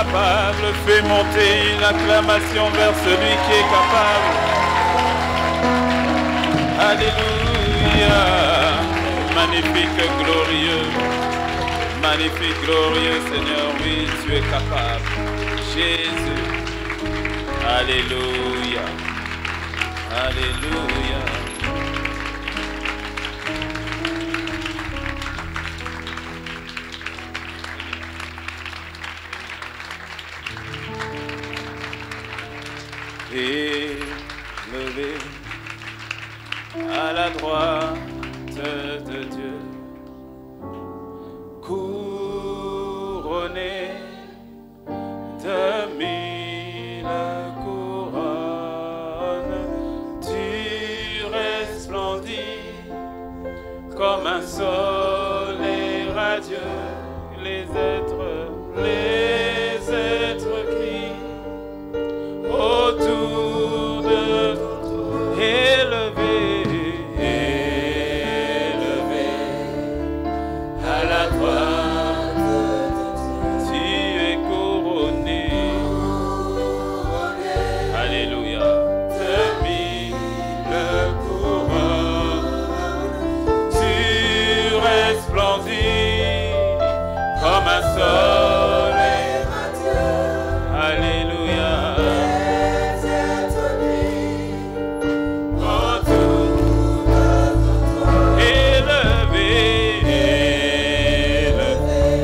capable. Fais monter une acclamation vers celui qui est capable. Alléluia. Magnifique, glorieux. Magnifique, glorieux Seigneur. Oui, tu es capable. Jésus. Alléluia. Alléluia. Élevé à la droite de Dieu, couronné de 1000 couronnes, tu resplendis comme un soleil radieux. Les êtres crient autour de toi, élevé à la droite, tu es couronné, alléluia, de 1000 couronnes, tu resplendis comme un soleil radieux, alléluia.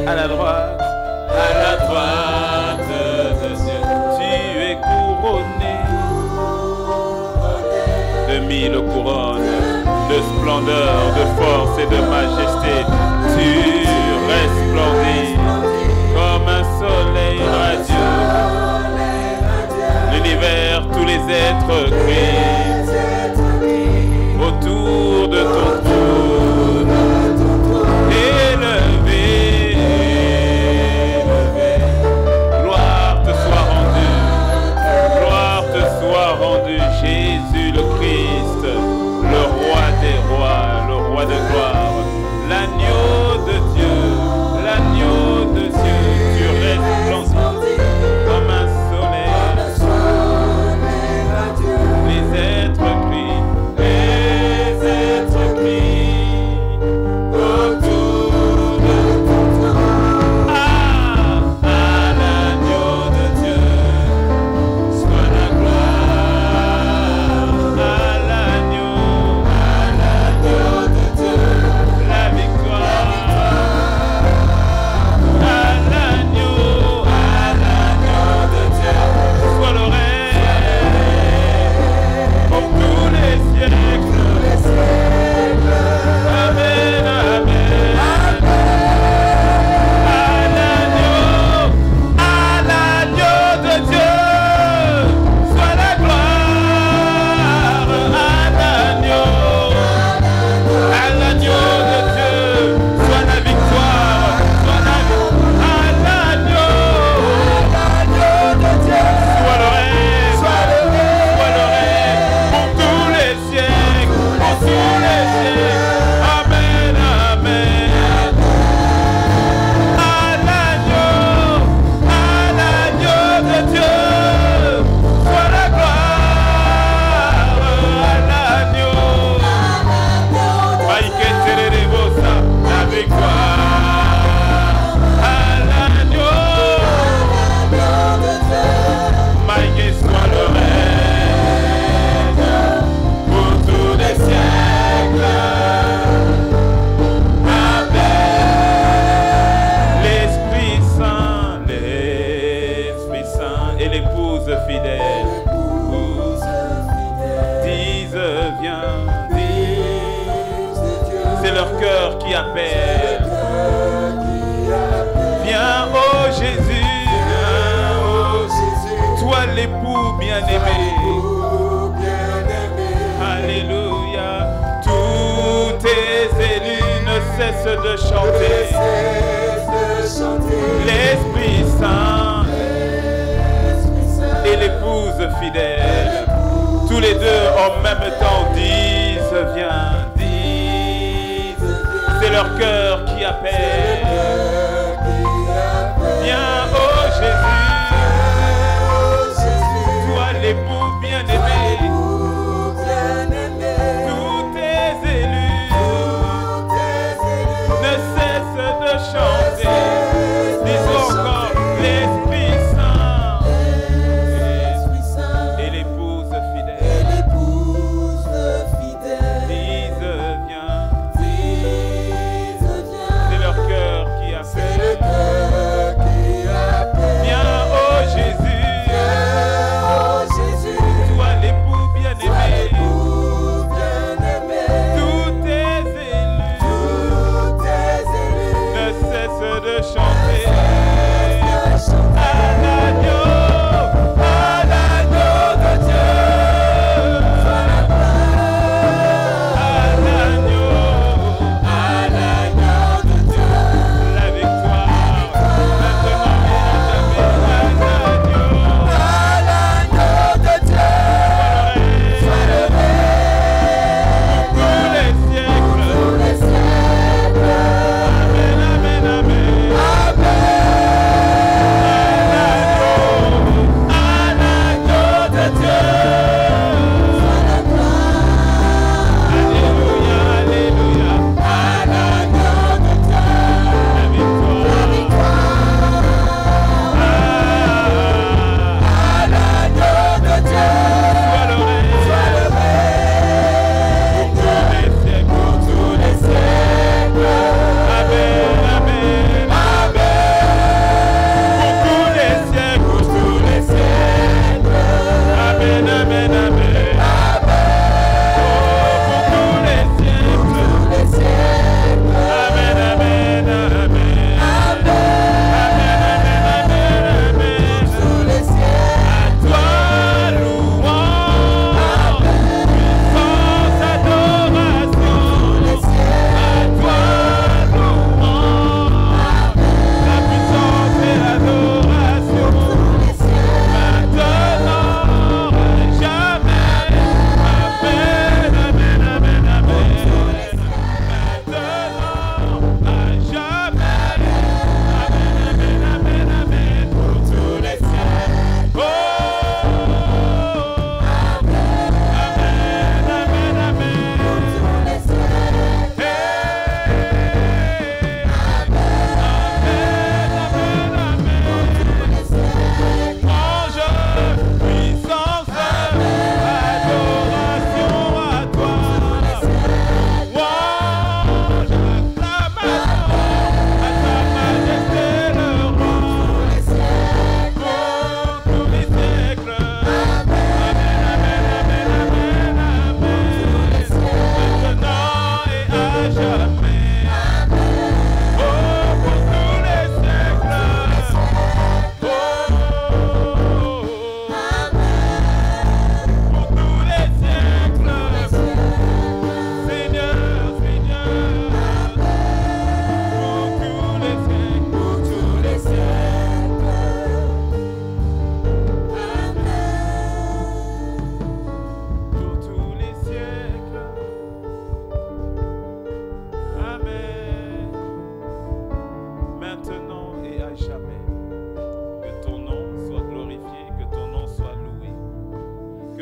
À la droite de Dieu, tu es couronné de 1000 couronnes, de splendeur, de force et de majesté. Tu resplendis comme un soleil radieux. L'univers, tous les êtres crient autour de ton trône. Jésus le Christ, le roi des rois, le roi de gloire, l'agneau de Dieu, tu resplendis comme un soleil. Les êtres crient autour de ton trône. À l'agneau de Dieu soit la gloire. Viens, ô Jésus, toi l'époux bien-aimé. Alléluia, tous tes élus ne cessent de chanter. L'Esprit Saint et l'épouse fidèle, tous les deux en même temps disent, viens, disent, c'est leur cœur qui appelle. Viens, ô Jésus.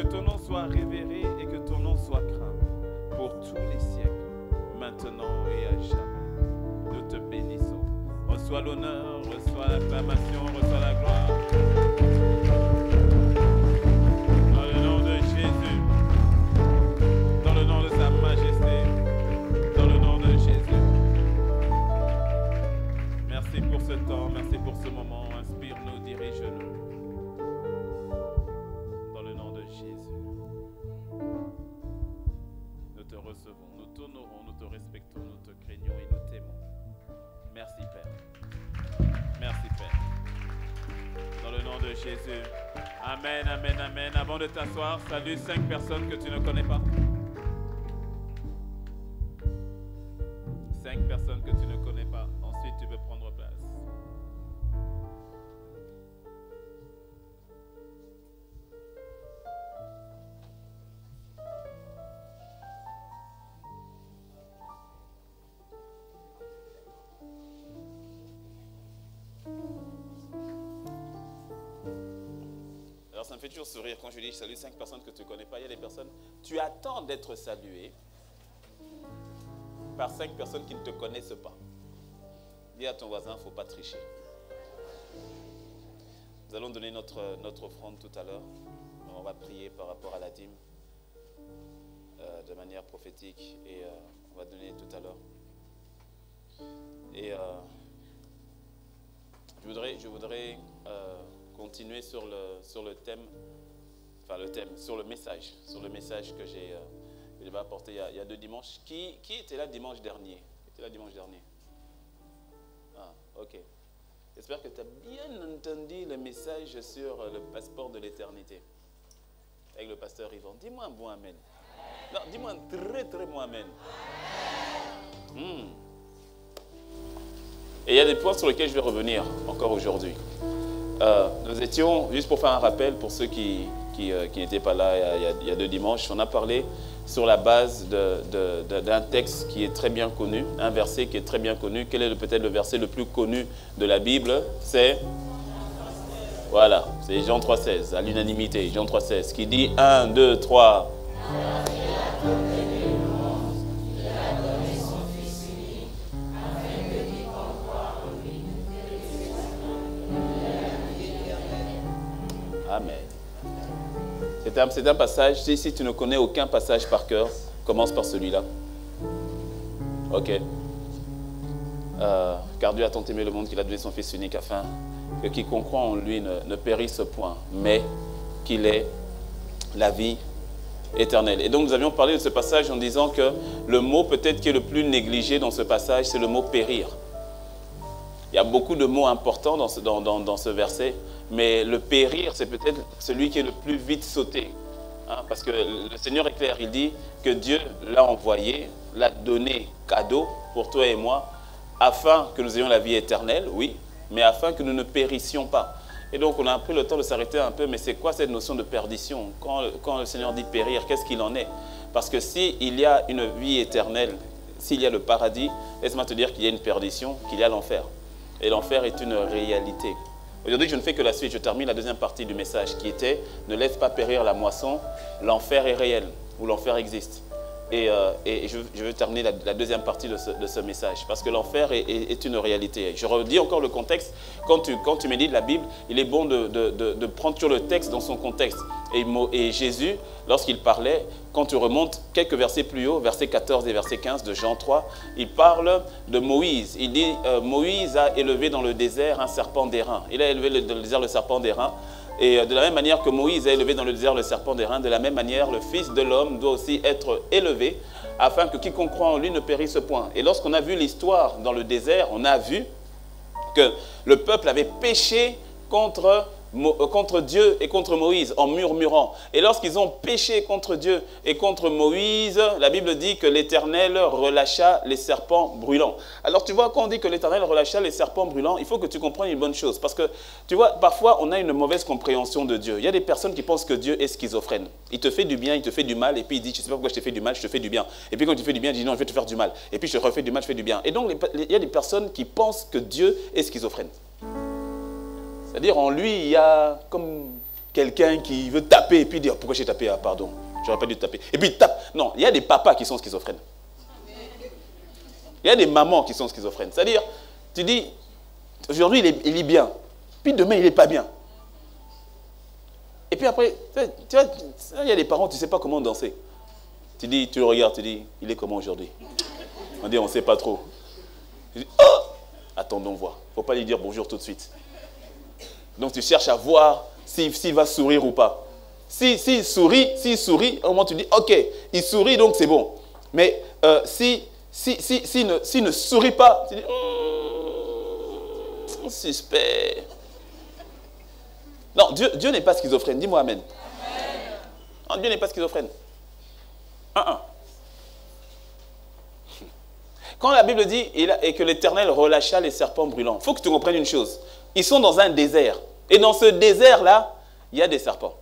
ton nom soit révéré et que ton nom soit craint pour tous les siècles, maintenant et à jamais. Nous te bénissons. Reçois l'honneur, reçois l'acclamation, reçois la gloire. Dans le nom de Jésus, dans le nom de sa majesté, dans le nom de Jésus. Merci pour ce temps, merci pour ce moment. Inspire-nous, dirige-nous. Dans le nom de Jésus. Nous te recevons, nous t'honorons, nous te respectons, nous te craignons et nous t'aimons. Merci Père. Merci Père. Dans le nom de Jésus. Amen, amen, amen. Avant de t'asseoir, salue 5 personnes que tu ne connais pas. 5 personnes que tu ne connais pas. Ensuite, tu peux prendre place. Alors ça me fait toujours sourire quand je dis salut 5 personnes que tu ne connais pas. Il y a des personnes, tu attends d'être salué par 5 personnes qui ne te connaissent pas. Dis à ton voisin, il ne faut pas tricher. Nous allons donner notre offrande tout à l'heure. On va prier par rapport à la dîme de manière prophétique et on va donner tout à l'heure. Et je voudrais continuer sur le thème, sur le message que j'ai apporté il y a 2 dimanches. Qui était là dimanche dernier? Ah, ok. J'espère que tu as bien entendu le message sur le passeport de l'éternité. Avec le pasteur Yvan. Dis-moi un bon amen. Non, dis-moi un très très bon amen. Et il y a des points sur lesquels je vais revenir encore aujourd'hui. Nous étions, juste pour faire un rappel pour ceux qui n'étaient pas là il y a 2 dimanches, on a parlé sur la base d'un texte qui est très bien connu, un verset qui est très bien connu. Quel est peut-être le verset le plus connu de la Bible? C'est voilà, c'est Jean 3,16, à l'unanimité, Jean 3,16, qui dit 1, 2, 3. Amen. C'est un passage, si tu ne connais aucun passage par cœur, commence par celui-là. Ok. Car Dieu a tant aimé le monde qu'il a donné son Fils unique afin que quiconque croit en lui ne périsse point, mais qu'il ait la vie éternelle. Et donc nous avions parlé de ce passage en disant que le mot peut-être qui est le plus négligé dans ce passage, c'est le mot périr. Il y a beaucoup de mots importants dans ce verset, mais le périr, c'est peut-être celui qui est le plus vite sauté. Hein, parce que le Seigneur est clair, il dit que Dieu l'a envoyé, l'a donné cadeau pour toi et moi, afin que nous ayons la vie éternelle, oui, mais afin que nous ne périssions pas. Et donc on a pris le temps de s'arrêter un peu, mais c'est quoi cette notion de perdition? Quand le Seigneur dit périr, qu'est-ce qu'il en est? Parce que s'il y a une vie éternelle, s'il y a le paradis, laisse-moi te dire qu'il y a une perdition, qu'il y a l'enfer. Et l'enfer est une réalité. Aujourd'hui, je ne fais que la suite. Je termine la deuxième partie du message qui était « Ne laisse pas périr la moisson, l'enfer est réel » ou l'enfer existe. Et je veux terminer la deuxième partie de ce message parce que l'enfer est une réalité. Je redis encore le contexte. Quand tu médites la Bible, il est bon de prendre toujours le texte dans son contexte. Et Jésus, lorsqu'il parlait, quand tu remontes quelques versets plus haut, versets 14 et verset 15 de Jean 3, il parle de Moïse. Il dit Moïse a élevé dans le désert un serpent d'airain. Il a élevé dans le désert le serpent d'airain. Et de la même manière que Moïse a élevé dans le désert le serpent d'airain, de la même manière, le Fils de l'homme doit aussi être élevé afin que quiconque croit en lui ne périsse point. Et lorsqu'on a vu l'histoire dans le désert, on a vu que le peuple avait péché contre Dieu et contre Moïse en murmurant. Et lorsqu'ils ont péché contre Dieu et contre Moïse, la Bible dit que l'Éternel relâcha les serpents brûlants. Alors tu vois, quand on dit que l'Éternel relâcha les serpents brûlants, il faut que tu comprennes une bonne chose. Parce que tu vois, parfois on a une mauvaise compréhension de Dieu. Il y a des personnes qui pensent que Dieu est schizophrène. Il te fait du bien, il te fait du mal, et puis il dit, je ne sais pas pourquoi je te fais du mal, je te fais du bien. Et puis quand tu fais du bien, il dit, non, je vais te faire du mal. Et puis je te refais du mal, je fais du bien. Et donc il y a des personnes qui pensent que Dieu est schizophrène. C'est-à-dire en lui, il y a comme quelqu'un qui veut taper et puis dire pourquoi j'ai tapé? Ah pardon, j'aurais pas dû taper. Et puis il tape. Non, il y a des papas qui sont schizophrènes. Il y a des mamans qui sont schizophrènes. C'est-à-dire, tu dis, aujourd'hui il est bien, puis demain il n'est pas bien. Et puis après, tu vois, il y a des parents, tu ne sais pas comment danser. Tu dis, tu le regardes, tu dis, il est comment aujourd'hui? On dit, on ne sait pas trop. Tu dis, oh, attendons voir. Il ne faut pas lui dire bonjour tout de suite. Donc tu cherches à voir s'il va sourire ou pas. S'il sourit, au moment tu dis, ok, il sourit, donc c'est bon. Mais s'il ne sourit pas, tu dis, suspect. Non, Dieu n'est pas schizophrène. Dis-moi amen. Non, Dieu n'est pas schizophrène. Quand la Bible dit et que l'Éternel relâcha les serpents brûlants, il faut que tu comprennes une chose. Ils sont dans un désert. Et dans ce désert-là, il y a des serpents.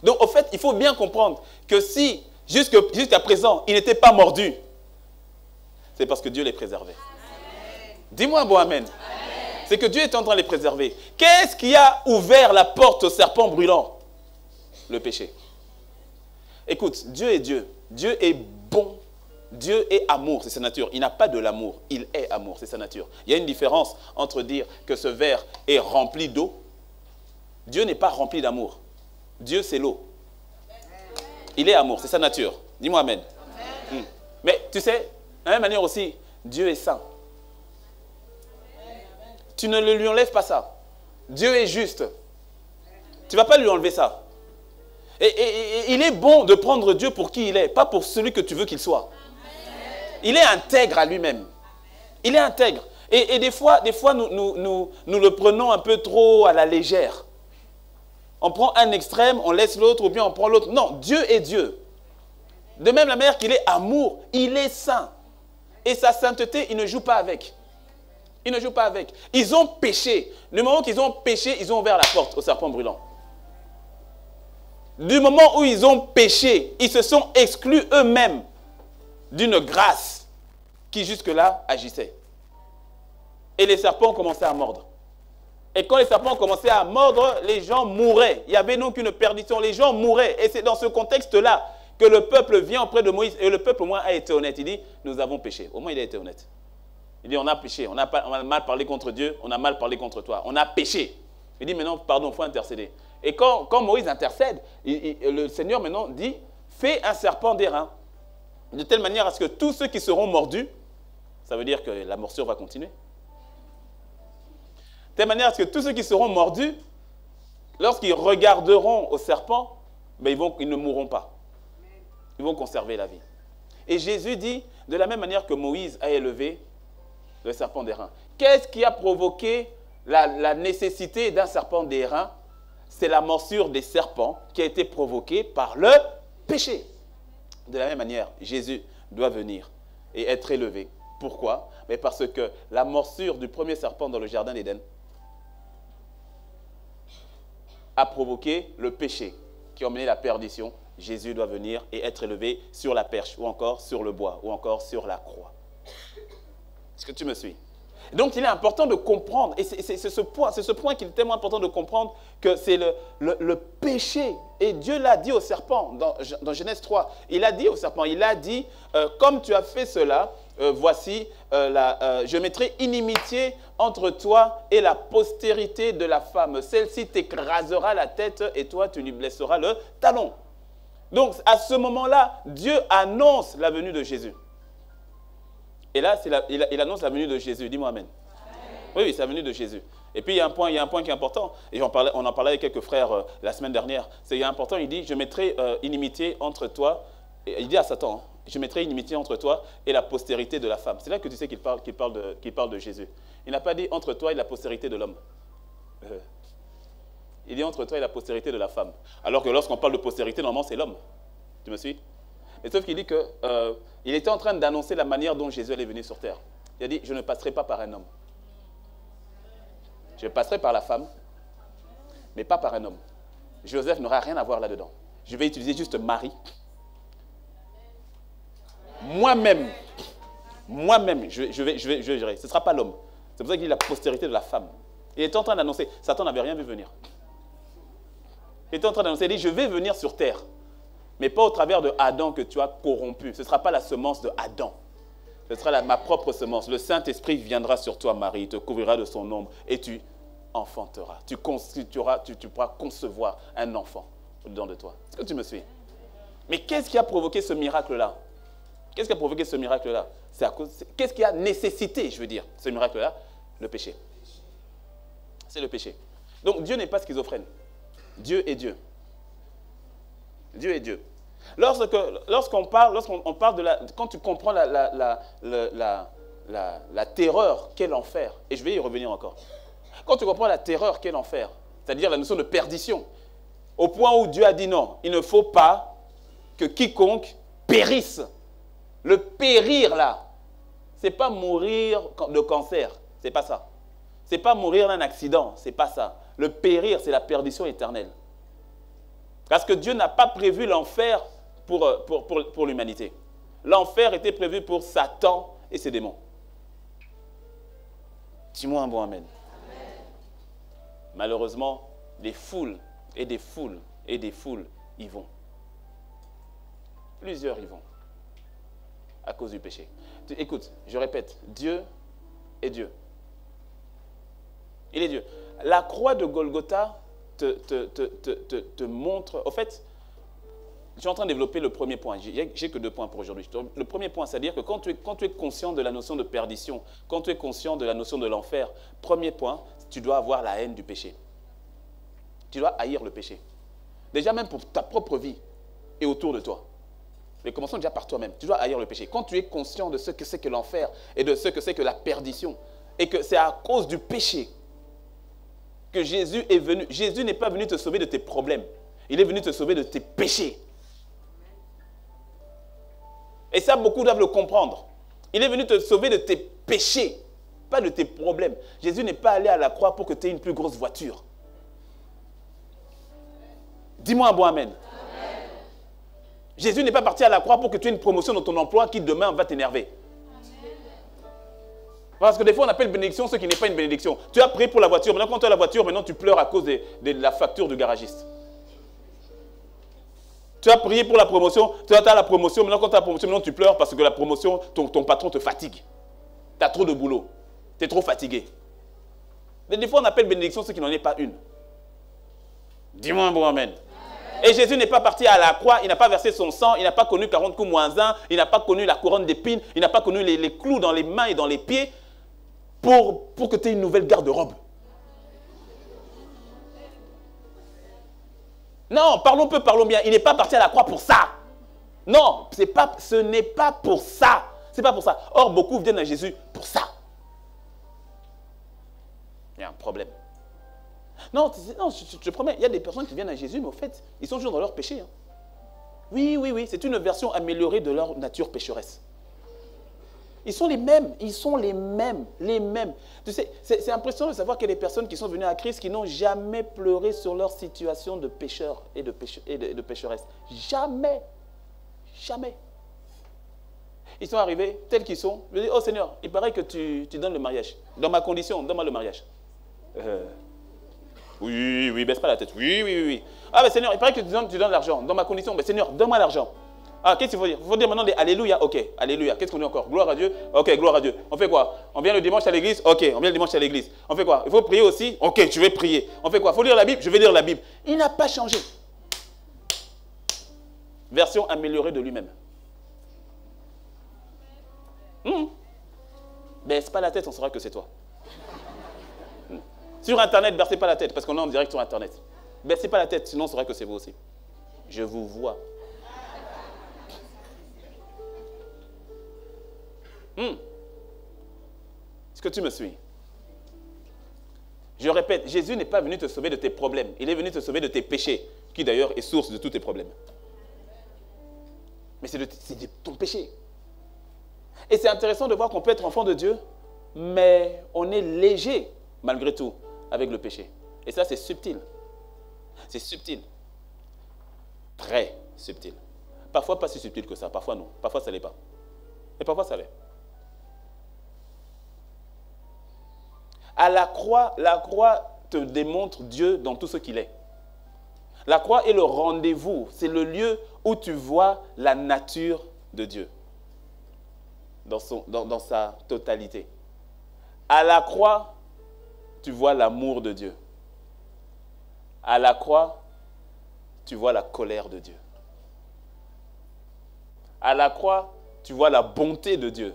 Donc, au fait, il faut bien comprendre que si, jusqu'à présent, ils n'étaient pas mordus, c'est parce que Dieu les préservait. Dis-moi un bon amen. C'est que Dieu est en train de les préserver. Qu'est-ce qui a ouvert la porte aux serpents brûlants? Le péché. Écoute, Dieu est Dieu. Dieu est bon. Dieu est amour, c'est sa nature. Il n'a pas de l'amour, il est amour, c'est sa nature. Il y a une différence entre dire que ce verre est rempli d'eau. Dieu n'est pas rempli d'amour. Dieu, c'est l'eau. Il est amour, c'est sa nature. Dis-moi amen. Mais tu sais, de la même manière aussi, Dieu est saint. Tu ne lui enlèves pas ça. Dieu est juste. Tu ne vas pas lui enlever ça. Et il est bon de prendre Dieu pour qui il est, pas pour celui que tu veux qu'il soit. Il est intègre à lui-même. Il est intègre. Et des fois nous le prenons un peu trop à la légère. On prend un extrême, on laisse l'autre, ou bien on prend l'autre. Non, Dieu est Dieu. De même la manière qu'il est amour, il est saint. Et sa sainteté, il ne joue pas avec. Il ne joue pas avec. Ils ont péché. Du moment qu'ils ont péché, ils ont ouvert la porte au serpent brûlant. Du moment où ils ont péché, ils se sont exclus eux-mêmes d'une grâce qui jusque-là agissait. Et les serpents ont commencé à mordre. Et quand les serpents ont commencé à mordre, les gens mouraient. Il y avait donc une perdition. Les gens mouraient. Et c'est dans ce contexte-là que le peuple vient auprès de Moïse. Et le peuple, au moins, a été honnête. Il dit, nous avons péché. Au moins, il a été honnête. Il dit, on a péché. On a mal parlé contre Dieu. On a mal parlé contre toi. On a péché. Il dit, maintenant, pardon, il faut intercéder. Et quand Moïse intercède, le Seigneur maintenant dit, fais un serpent d'airain. De telle manière à ce que tous ceux qui seront mordus, ça veut dire que la morsure va continuer. De telle manière à ce que tous ceux qui seront mordus, lorsqu'ils regarderont au serpent, ben ils ne mourront pas. Ils vont conserver la vie. Et Jésus dit, de la même manière que Moïse a élevé le serpent d'airain. Qu'est-ce qui a provoqué la nécessité d'un serpent d'airain? C'est la morsure des serpents qui a été provoquée par le péché. De la même manière, Jésus doit venir et être élevé. Pourquoi? Mais parce que la morsure du premier serpent dans le jardin d'Éden a provoqué le péché qui a emmené la perdition. Jésus doit venir et être élevé sur la perche, ou encore sur le bois, ou encore sur la croix. Est-ce que tu me suis? Donc il est important de comprendre, et c'est ce point qu'il est tellement important de comprendre, que c'est le péché. Et Dieu l'a dit au serpent, dans Genèse 3, il a dit au serpent, il a dit, comme tu as fait cela, voici, je mettrai inimitié entre toi et la postérité de la femme. Celle-ci t'écrasera la tête et toi tu lui blesseras le talon. Donc à ce moment-là, Dieu annonce la venue de Jésus. Et là, il annonce la venue de Jésus. Dis-moi amen. Oui, c'est la venue de Jésus. Et puis, il y a un point qui est important, et on en parlait avec quelques frères la semaine dernière. C'est important, il dit, je mettrai inimitié entre toi, il dit à Satan, je mettrai inimitié entre toi et la postérité de la femme. C'est là que tu sais qu'il parle de Jésus. Il n'a pas dit entre toi et la postérité de l'homme. Il dit entre toi et la postérité de la femme. Alors que lorsqu'on parle de postérité, normalement, c'est l'homme. Tu me suis? Mais sauf qu'il dit qu'il était en train d'annoncer la manière dont Jésus allait venir sur terre. Il a dit, je ne passerai pas par un homme. Je passerai par la femme, mais pas par un homme. Joseph n'aura rien à voir là-dedans. Je vais utiliser juste Marie. Moi-même, je vais gérer. Ce ne sera pas l'homme. C'est pour ça qu'il dit la postérité de la femme. Il était en train d'annoncer. Satan n'avait rien vu venir. Il était en train d'annoncer, il dit, je vais venir sur terre, mais pas au travers de Adam que tu as corrompu. Ce ne sera pas la semence de Adam. Ce sera ma propre semence. Le Saint-Esprit viendra sur toi, Marie, il te couvrira de son ombre et tu enfanteras. Tu pourras concevoir un enfant au-dedans de toi. Est-ce que tu me suis? Mais qu'est-ce qui a provoqué ce miracle-là? Qu'est-ce qui a provoqué ce miracle-là? Qu'est-ce qui a nécessité, je veux dire, ce miracle-là? Le péché. C'est le péché. Donc Dieu n'est pas schizophrène. Dieu est Dieu. Dieu est Dieu. Lorsqu'on parle de quand tu comprends la terreur qu'est l'enfer, et je vais y revenir encore. Quand tu comprends la terreur qu'est l'enfer, c'est-à-dire la notion de perdition, au point où Dieu a dit non, il ne faut pas que quiconque périsse. Le périr là, c'est pas mourir de cancer, c'est pas ça. C'est pas mourir d'un accident, c'est pas ça. Le périr, c'est la perdition éternelle. Parce que Dieu n'a pas prévu l'enfer pour l'humanité. L'enfer était prévu pour Satan et ses démons. Dis-moi un bon amen. Amen. Malheureusement, des foules et des foules et des foules y vont. Plusieurs y vont. À cause du péché. Écoute, je répète, Dieu est Dieu. Il est Dieu. La croix de Golgotha te montre... Au fait, je suis en train de développer le premier point. J'ai que 2 points pour aujourd'hui. Le premier point, c'est-à-dire que quand tu es conscient de la notion de perdition, quand tu es conscient de la notion de l'enfer, premier point, tu dois avoir la haine du péché. Tu dois haïr le péché. Déjà même pour ta propre vie et autour de toi. Mais commençons déjà par toi-même. Tu dois haïr le péché. Quand tu es conscient de ce que c'est que l'enfer et de ce que c'est que la perdition, et que c'est à cause du péché que Jésus est venu. Jésus n'est pas venu te sauver de tes problèmes. Il est venu te sauver de tes péchés. Et ça, beaucoup doivent le comprendre. Il est venu te sauver de tes péchés, pas de tes problèmes. Jésus n'est pas allé à la croix pour que tu aies une plus grosse voiture. Dis-moi un bon amen. Jésus n'est pas parti à la croix pour que tu aies une promotion dans ton emploi qui demain va t'énerver. Parce que des fois on appelle bénédiction ce qui n'est pas une bénédiction. Tu as prié pour la voiture, maintenant quand tu as la voiture, maintenant tu pleures à cause de la facture du garagiste. Tu as prié pour la promotion, tu as la promotion, maintenant quand tu as la promotion, maintenant tu pleures parce que la promotion, ton patron te fatigue. Tu as trop de boulot, tu es trop fatigué. Mais des fois on appelle bénédiction ce qui n'en est pas une. Dis-moi un bon amen. Et Jésus n'est pas parti à la croix, il n'a pas versé son sang, il n'a pas connu 40 coups moins 1, il n'a pas connu la couronne d'épines, il n'a pas connu les clous dans les mains et dans les pieds pour que tu aies une nouvelle garde-robe. Non, parlons peu, parlons bien. Il n'est pas parti à la croix pour ça. Non, ce n'est pas pour ça. C'est pas pour ça. Or, beaucoup viennent à Jésus pour ça. Il y a un problème. Non, je te promets, il y a des personnes qui viennent à Jésus, mais au fait, ils sont toujours dans leur péché. Hein. Oui, c'est une version améliorée de leur nature pécheresse. Ils sont les mêmes, les mêmes. Tu sais, c'est impressionnant de savoir qu'il y a des personnes qui sont venues à Christ qui n'ont jamais pleuré sur leur situation de pécheur et de pécheresse. Jamais. Ils sont arrivés tels qu'ils sont. Je dis, oh Seigneur, il paraît que tu donnes le mariage. Dans ma condition, donne-moi le mariage. Oui, baisse pas la tête. Oui. Ah, mais Seigneur, il paraît que tu donnes l'argent. Dans ma condition, mais Seigneur, donne-moi l'argent. Ah, qu'est-ce qu'il faut dire? Il faut dire maintenant des Alléluia. Ok, Alléluia. Qu'est-ce qu'on dit encore? Gloire à Dieu. Ok, gloire à Dieu. On fait quoi? On vient le dimanche à l'église? Ok, on vient le dimanche à l'église. On fait quoi? Il faut prier aussi? Ok, je vais prier. On fait quoi? Il faut lire la Bible? Je vais lire la Bible. Il n'a pas changé. Version améliorée de lui-même. Baisse pas la tête, on saura que c'est toi. Sur Internet, baissez pas la tête, parce qu'on est en direct sur Internet. Baissez pas la tête, sinon on saura que c'est vous aussi. Je vous vois. Est-ce que tu me suis? Je répète, Jésus n'est pas venu te sauver de tes problèmes. Il est venu te sauver de tes péchés, qui d'ailleurs est source de tous tes problèmes. Mais c'est de ton péché. Et c'est intéressant de voir qu'on peut être enfant de Dieu, mais on est léger, malgré tout, avec le péché. Et ça, c'est subtil. C'est subtil. Très subtil. Parfois, pas si subtil que ça. Parfois, non. Parfois, ça ne l'est pas. Et parfois, ça l'est. À la croix te démontre Dieu dans tout ce qu'il est. La croix est le rendez-vous. C'est le lieu où tu vois la nature de Dieu dans sa totalité. À la croix, tu vois l'amour de Dieu. À la croix, tu vois la colère de Dieu. À la croix, tu vois la bonté de Dieu.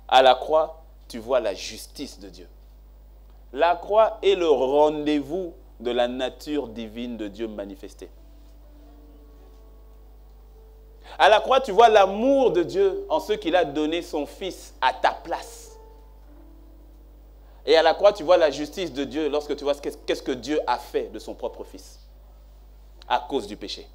À la croix, tu vois la justice de Dieu. La croix est le rendez-vous de la nature divine de Dieu manifestée. À la croix, tu vois l'amour de Dieu en ce qu'il a donné son Fils à ta place. Et à la croix, tu vois la justice de Dieu lorsque tu vois qu'est-ce que Dieu a fait de son propre Fils à cause du péché.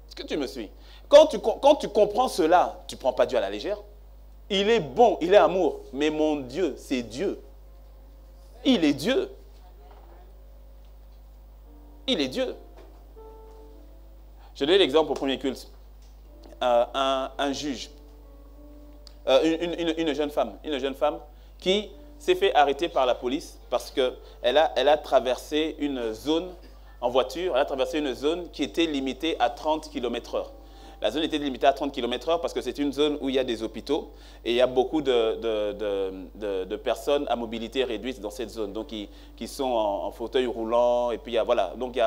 Est-ce que tu me suis? Quand tu comprends cela, tu ne prends pas Dieu à la légère. Il est bon, il est amour, mais mon Dieu, c'est Dieu. Il est Dieu. Il est Dieu. Je donne l'exemple au premier culte. Un juge, une jeune femme qui s'est fait arrêter par la police parce qu'elle a traversé une zone en voiture, elle a traversé une zone qui était limitée à 30 km/h. La zone était limitée à 30 km/h parce que c'est une zone où il y a des hôpitaux et il y a beaucoup de personnes à mobilité réduite dans cette zone, donc qui sont en fauteuil roulant, et puis voilà, donc il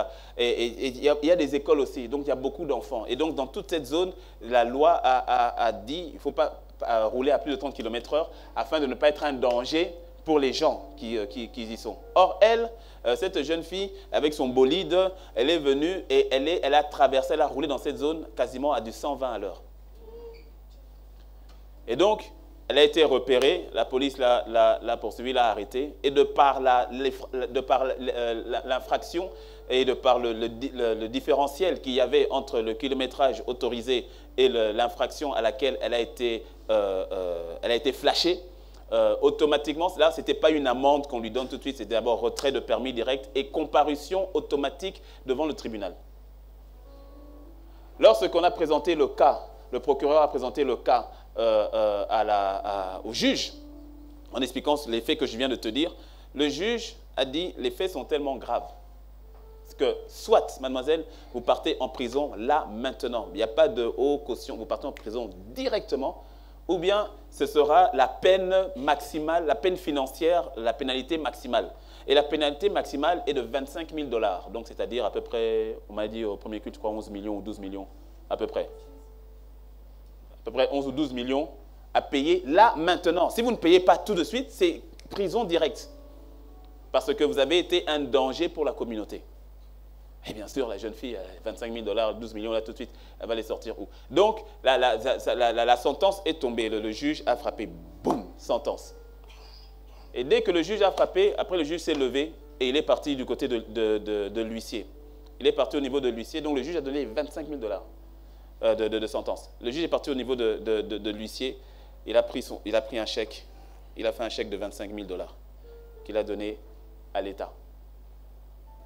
y a des écoles aussi, donc il y a beaucoup d'enfants. Et donc dans toute cette zone, la loi a dit qu'il ne faut pas rouler à plus de 30 km/h afin de ne pas être un danger pour les gens qui y sont. Or, cette jeune fille, avec son bolide, elle est venue et elle a traversé, elle a roulé dans cette zone quasiment à du 120 à l'heure. Et donc, elle a été repérée, la police l'a poursuivie, l'a arrêtée, et de par l'infraction et de par le différentiel qu'il y avait entre le kilométrage autorisé et l'infraction à laquelle elle a été flashée, automatiquement, là, ce n'était pas une amende qu'on lui donne tout de suite, c'était d'abord retrait de permis direct et comparution automatique devant le tribunal. Lorsqu'on a présenté le cas, le procureur a présenté le cas au juge, en expliquant les faits que je viens de te dire, le juge a dit, les faits sont tellement graves, que soit, mademoiselle, vous partez en prison là, maintenant, il n'y a pas de haut caution, vous partez en prison directement, ou bien ce sera la peine maximale, la peine financière, la pénalité maximale. Et la pénalité maximale est de 25 000 $, donc c'est-à-dire à peu près, on m'a dit au premier culte, je crois 11 millions ou 12 millions, à peu près. À peu près 11 ou 12 millions à payer là, maintenant. Si vous ne payez pas tout de suite, c'est prison directe. Parce que vous avez été un danger pour la communauté. Et bien sûr, la jeune fille, 25 000 $, 12 millions, là tout de suite, elle va les sortir où? Donc, la sentence est tombée. Le juge a frappé. Boum, sentence. Et dès que le juge a frappé, après le juge s'est levé et il est parti du côté de l'huissier. Il est parti au niveau de l'huissier. Donc, le juge a donné 25 000 $ de sentence. Le juge est parti au niveau de l'huissier. Il a pris un chèque. Il a fait un chèque de 25 000 $ qu'il a donné à l'État.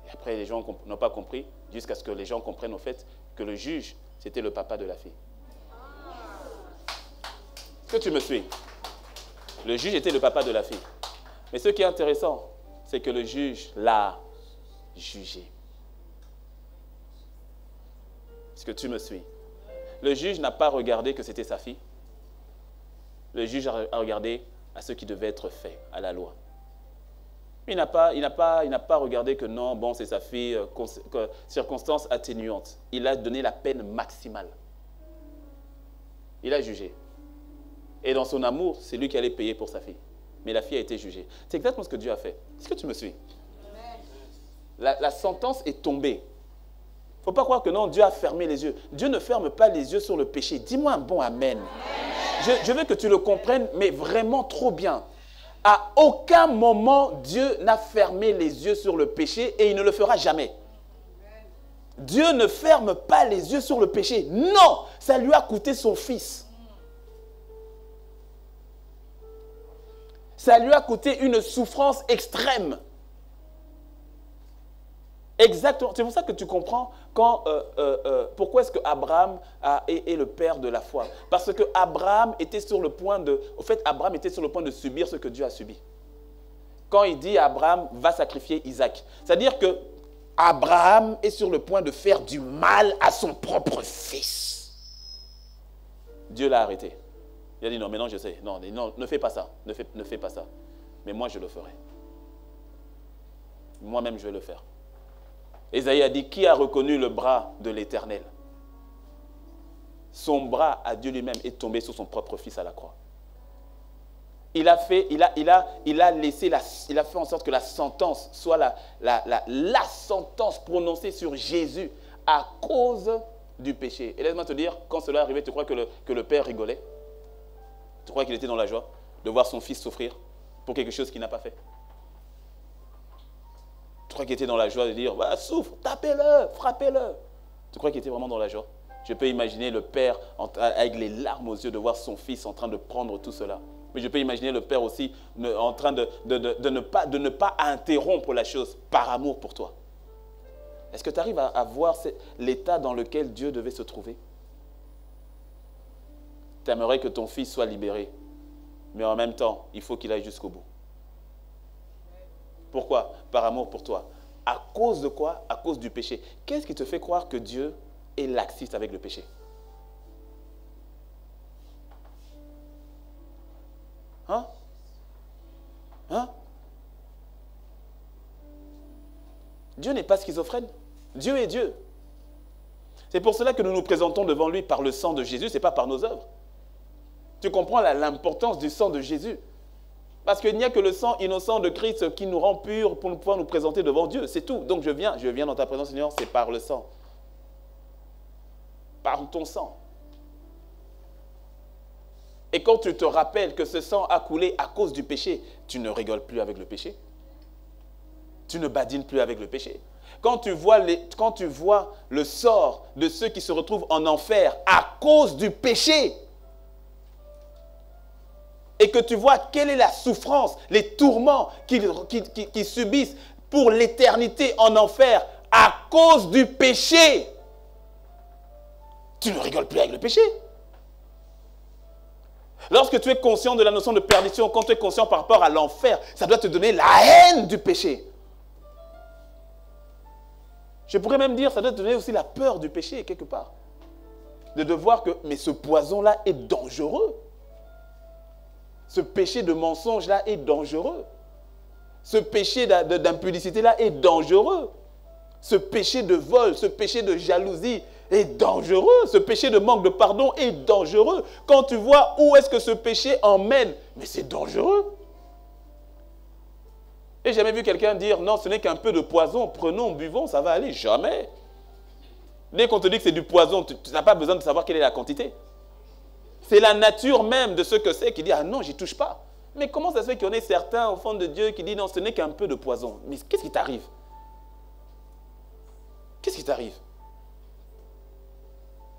Et après, les gens n'ont pas compris, jusqu'à ce que les gens comprennent au fait que le juge, c'était le papa de la fille. Est-ce que tu me suis? Le juge était le papa de la fille. Mais ce qui est intéressant, c'est que le juge l'a jugé. Est-ce que tu me suis? Le juge n'a pas regardé que c'était sa fille. Le juge a regardé à ce qui devait être fait, à la loi. Il n'a pas regardé que non, bon, c'est sa fille, circonstance atténuante. Il a donné la peine maximale. Il a jugé. Et dans son amour, c'est lui qui allait payer pour sa fille. Mais la fille a été jugée. C'est exactement ce que Dieu a fait. Est-ce que tu me suis? La sentence est tombée. Il ne faut pas croire que non, Dieu a fermé les yeux. Dieu ne ferme pas les yeux sur le péché. Dis-moi un bon amen. Je veux que tu le comprennes, mais vraiment trop bien. À aucun moment, Dieu n'a fermé les yeux sur le péché et il ne le fera jamais. Dieu ne ferme pas les yeux sur le péché. Non, ça lui a coûté son fils. Ça lui a coûté une souffrance extrême. Exactement. C'est pour ça que tu comprends pourquoi est-ce que Abraham est le père de la foi. Parce que Abraham était sur le point de subir ce que Dieu a subi. quand il dit à Abraham, va sacrifier Isaac. C'est-à-dire que Abraham est sur le point de faire du mal à son propre fils. Dieu l'a arrêté. Il a dit, non, mais non, je sais. Non, non, ne fais pas ça. Ne fais pas ça. Mais moi, je le ferai. Moi-même, je vais le faire. Ésaïe a dit, qui a reconnu le bras de l'Éternel? Son bras à Dieu lui-même est tombé sur son propre fils à la croix. Il a fait en sorte que la sentence soit la sentence prononcée sur Jésus à cause du péché. Et laisse-moi te dire, quand cela arrivait, tu crois que le Père rigolait? Tu crois qu'il était dans la joie de voir son fils souffrir pour quelque chose qu'il n'a pas fait? Tu crois qu'il était dans la joie de dire, bah, souffre, tapez-le, frappez-le? Tu crois qu'il était vraiment dans la joie? Je peux imaginer le Père avec les larmes aux yeux de voir son fils en train de prendre tout cela. Mais je peux imaginer le Père aussi en train de ne pas interrompre la chose par amour pour toi. Est-ce que tu arrives à voir l'état dans lequel Dieu devait se trouver? Tu aimerais que ton fils soit libéré, mais en même temps, il faut qu'il aille jusqu'au bout. Pourquoi? Par amour pour toi. À cause de quoi? À cause du péché. Qu'est-ce qui te fait croire que Dieu est laxiste avec le péché? Hein? Hein? Dieu n'est pas schizophrène. Dieu est Dieu. C'est pour cela que nous nous présentons devant lui par le sang de Jésus, ce n'est pas par nos œuvres. Tu comprends l'importance du sang de Jésus? Parce qu'il n'y a que le sang innocent de Christ qui nous rend purs pour pouvoir nous présenter devant Dieu. C'est tout. Donc je viens dans ta présence, Seigneur, c'est par le sang. Par ton sang. Et quand tu te rappelles que ce sang a coulé à cause du péché, tu ne rigoles plus avec le péché. Tu ne badines plus avec le péché. Quand tu vois le sort de ceux qui se retrouvent en enfer à cause du péché, et que tu vois quelle est la souffrance, les tourments qu'ils subissent pour l'éternité en enfer à cause du péché, tu ne rigoles plus avec le péché. Lorsque tu es conscient de la notion de perdition, quand tu es conscient par rapport à l'enfer, ça doit te donner la haine du péché. Je pourrais même dire, ça doit te donner aussi la peur du péché, quelque part. De voir que, mais ce poison-là est dangereux. Ce péché de mensonge-là est dangereux. Ce péché d'impudicité-là est dangereux. Ce péché de vol, ce péché de jalousie est dangereux. Ce péché de manque de pardon est dangereux. Quand tu vois où est-ce que ce péché emmène, mais c'est dangereux. J'ai jamais vu quelqu'un dire, non, ce n'est qu'un peu de poison, prenons, buvons, ça va aller. Jamais. Dès qu'on te dit que c'est du poison, tu n'as pas besoin de savoir quelle est la quantité. C'est la nature même de ce que c'est qui dit, ah non, j'y touche pas. Mais comment ça se fait qu'il y en ait certains au fond de Dieu qui disent, non, ce n'est qu'un peu de poison. Mais qu'est-ce qui t'arrive? Qu'est-ce qui t'arrive?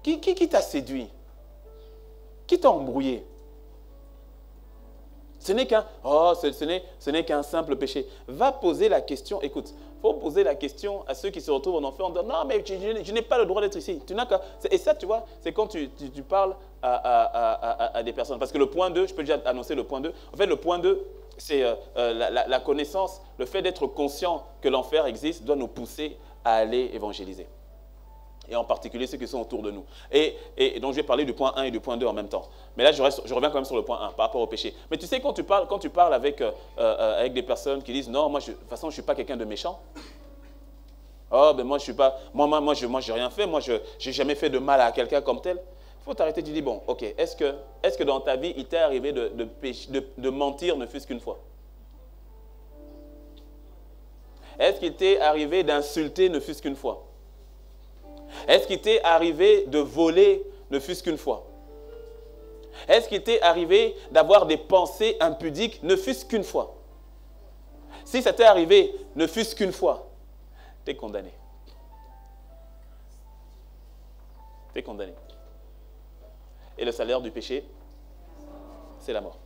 Qui t'a séduit? Qui t'a embrouillé? Ce n'est qu'un simple péché. Va poser la question, écoute, il faut poser la question à ceux qui se retrouvent en enfer en disant, non, mais je n'ai pas le droit d'être ici. Et ça, tu vois, c'est quand tu parles à des personnes. Parce que le point 2, je peux déjà annoncer le point 2. En fait, le point 2, c'est la connaissance, le fait d'être conscient que l'enfer existe doit nous pousser à aller évangéliser. Et en particulier ceux qui sont autour de nous. Et donc, je vais parler du point 1 et du point 2 en même temps. Mais là, je reviens quand même sur le point 1, par rapport au péché. Mais tu sais, quand tu parles avec des personnes qui disent, non, moi, de toute façon, je ne suis pas quelqu'un de méchant. Oh, ben moi, je suis pas, moi, j'ai rien fait. Moi, je n'ai jamais fait de mal à quelqu'un comme tel. Il faut t'arrêter, tu dis, bon, ok, est-ce que dans ta vie, il t'est arrivé de mentir ne fût-ce qu'une fois? Est-ce qu'il t'est arrivé d'insulter ne fût-ce qu'une fois? Est-ce qu'il t'est arrivé de voler ne fût-ce qu'une fois? Est-ce qu'il t'est arrivé d'avoir des pensées impudiques ne fût-ce qu'une fois? Si ça t'est arrivé ne fût-ce qu'une fois, tu es condamné. Tu es condamné. Et le salaire du péché, c'est la mort.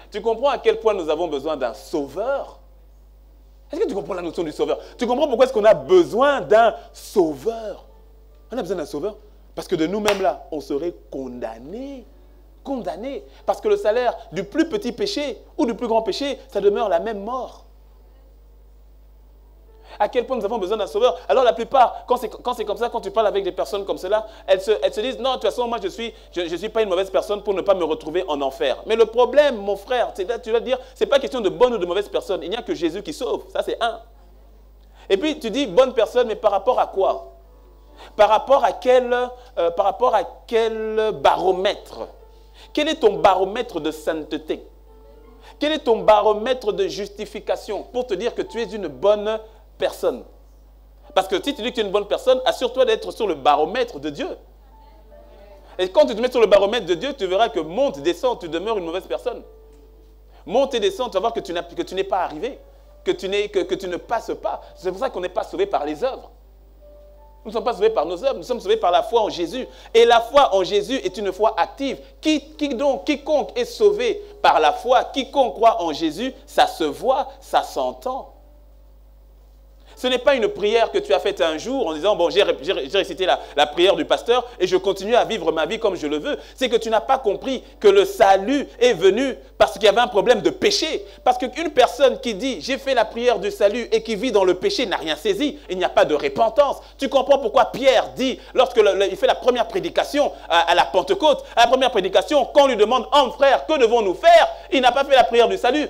Tu comprends à quel point nous avons besoin d'un sauveur? Est-ce que tu comprends la notion du sauveur? Tu comprends pourquoi est-ce qu'on a besoin d'un sauveur? On a besoin d'un sauveur parce que de nous-mêmes là, on serait condamnés. condamné. Parce que le salaire du plus petit péché ou du plus grand péché, ça demeure la même mort. À quel point nous avons besoin d'un sauveur. Alors la plupart, quand c'est comme ça, quand tu parles avec des personnes comme cela, elles se disent, non, de toute façon, moi je suis pas une mauvaise personne pour ne pas me retrouver en enfer. Mais le problème, mon frère, tu dois dire, c'est pas question de bonne ou de mauvaise personne. Il n'y a que Jésus qui sauve. Ça, c'est un. Et puis tu dis bonne personne, mais par rapport à quoi? Par rapport à quel baromètre? Quel est ton baromètre de sainteté? Quel est ton baromètre de justification pour te dire que tu es une bonne personne? Parce que si tu dis que tu es une bonne personne, assure-toi d'être sur le baromètre de Dieu. Et quand tu te mets sur le baromètre de Dieu, tu verras que monte, descend, tu demeures une mauvaise personne. Monte et descend, tu vas voir que tu n'es pas arrivé, que tu ne passes pas. C'est pour ça qu'on n'est pas sauvé par les œuvres. Nous ne sommes pas sauvés par nos œuvres, nous sommes sauvés par la foi en Jésus. Et la foi en Jésus est une foi active. Quiconque est sauvé par la foi, quiconque croit en Jésus, ça se voit, ça s'entend. Ce n'est pas une prière que tu as faite un jour en disant, bon, j'ai récité la prière du pasteur et je continue à vivre ma vie comme je le veux. C'est que tu n'as pas compris que le salut est venu parce qu'il y avait un problème de péché. Parce qu'une personne qui dit, j'ai fait la prière du salut et qui vit dans le péché n'a rien saisi. Il n'y a pas de repentance. Tu comprends pourquoi Pierre dit, lorsqu'il fait la première prédication à la Pentecôte, à la première prédication, quand on lui demande, homme frère, que devons-nous faire? Il n'a pas fait la prière du salut.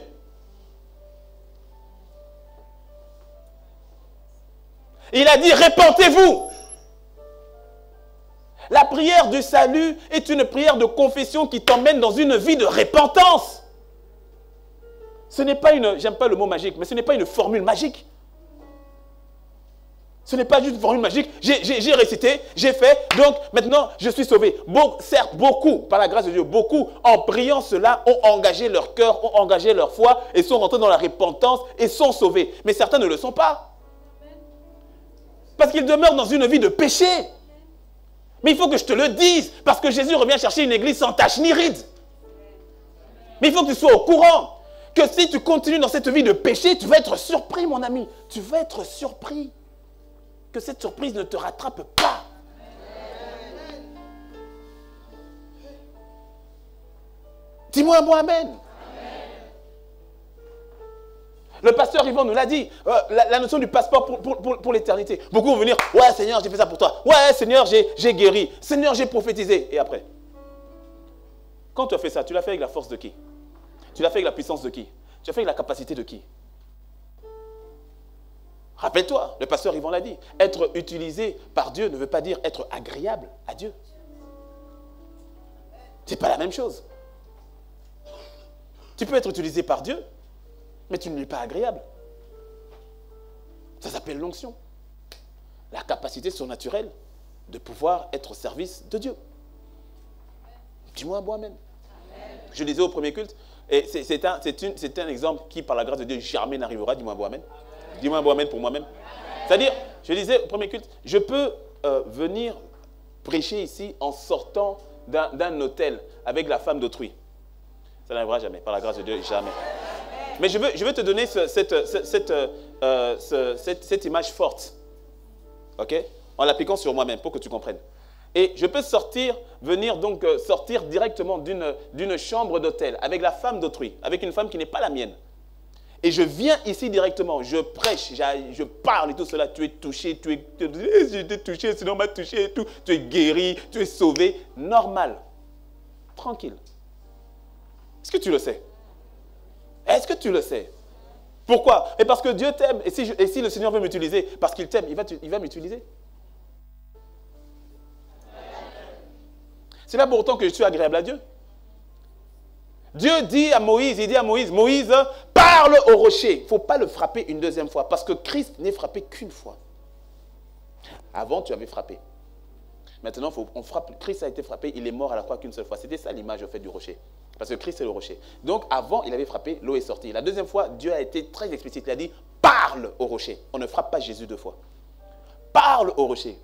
Il a dit, répentez-vous. La prière du salut est une prière de confession qui t'emmène dans une vie de repentance. Ce n'est pas j'aime pas le mot magique, mais ce n'est pas une formule magique. Ce n'est pas juste une formule magique. J'ai récité, j'ai fait, donc maintenant je suis sauvé. Certes, beaucoup, par la grâce de Dieu, beaucoup, en priant cela, ont engagé leur cœur, ont engagé leur foi et sont rentrés dans la repentance et sont sauvés. Mais certains ne le sont pas. Parce qu'ils demeurent dans une vie de péché. Mais il faut que je te le dise, parce que Jésus revient chercher une église sans tache ni ride. Mais il faut que tu sois au courant que si tu continues dans cette vie de péché, tu vas être surpris, mon ami. Tu vas être surpris que cette surprise ne te rattrape pas. Dis-moi un bon amen. Le pasteur Yvan nous l'a dit, la notion du passeport pour l'éternité. Beaucoup vont venir, ouais Seigneur, j'ai fait ça pour toi. Ouais Seigneur, j'ai guéri. Seigneur, j'ai prophétisé. Et après, quand tu as fait ça, tu l'as fait avec la force de qui? Tu l'as fait avec la puissance de qui? Tu l'as fait avec la capacité de qui? Rappelle-toi, le pasteur Yvan l'a dit, être utilisé par Dieu ne veut pas dire être agréable à Dieu. Ce n'est pas la même chose. Tu peux être utilisé par Dieu, mais tu ne lui es pas agréable. Ça s'appelle l'onction. La capacité surnaturelle de pouvoir être au service de Dieu. Dis-moi un bon amen. Je disais au premier culte, et c'est un exemple qui, par la grâce de Dieu, jamais n'arrivera. Dis-moi un bon amen. Dis-moi un bon amen pour moi-même. C'est-à-dire, je disais au premier culte, je peux venir prêcher ici en sortant d'un hôtel avec la femme d'autrui. Ça n'arrivera jamais, par la grâce de Dieu, jamais. Mais je veux te donner cette image forte, ok, en l'appliquant sur moi-même pour que tu comprennes. Et je peux sortir directement d'une chambre d'hôtel avec la femme d'autrui, avec une femme qui n'est pas la mienne. Et je viens ici directement, je prêche, je parle et tout cela. Tu es touché, j'ai été touché, sinon on m'a touché et tout. Tu es guéri, tu es sauvé, normal, tranquille. Est-ce que tu le sais? Est-ce que tu le sais? Pourquoi? Et parce que Dieu t'aime. Et si le Seigneur veut m'utiliser, parce qu'il t'aime, il va m'utiliser. C'est pas pour autant que je suis agréable à Dieu. Dieu dit à Moïse, Moïse, parle au rocher. Il ne faut pas le frapper une deuxième fois, parce que Christ n'est frappé qu'une fois. Avant, tu avais frappé. Maintenant, on frappe. Christ a été frappé, il est mort à la croix qu'une seule fois. C'était ça l'image au fait du rocher. Parce que Christ est le rocher. Donc avant, il avait frappé, l'eau est sortie. La deuxième fois, Dieu a été très explicite. Il a dit, parle au rocher. On ne frappe pas Jésus deux fois. Parle au rocher.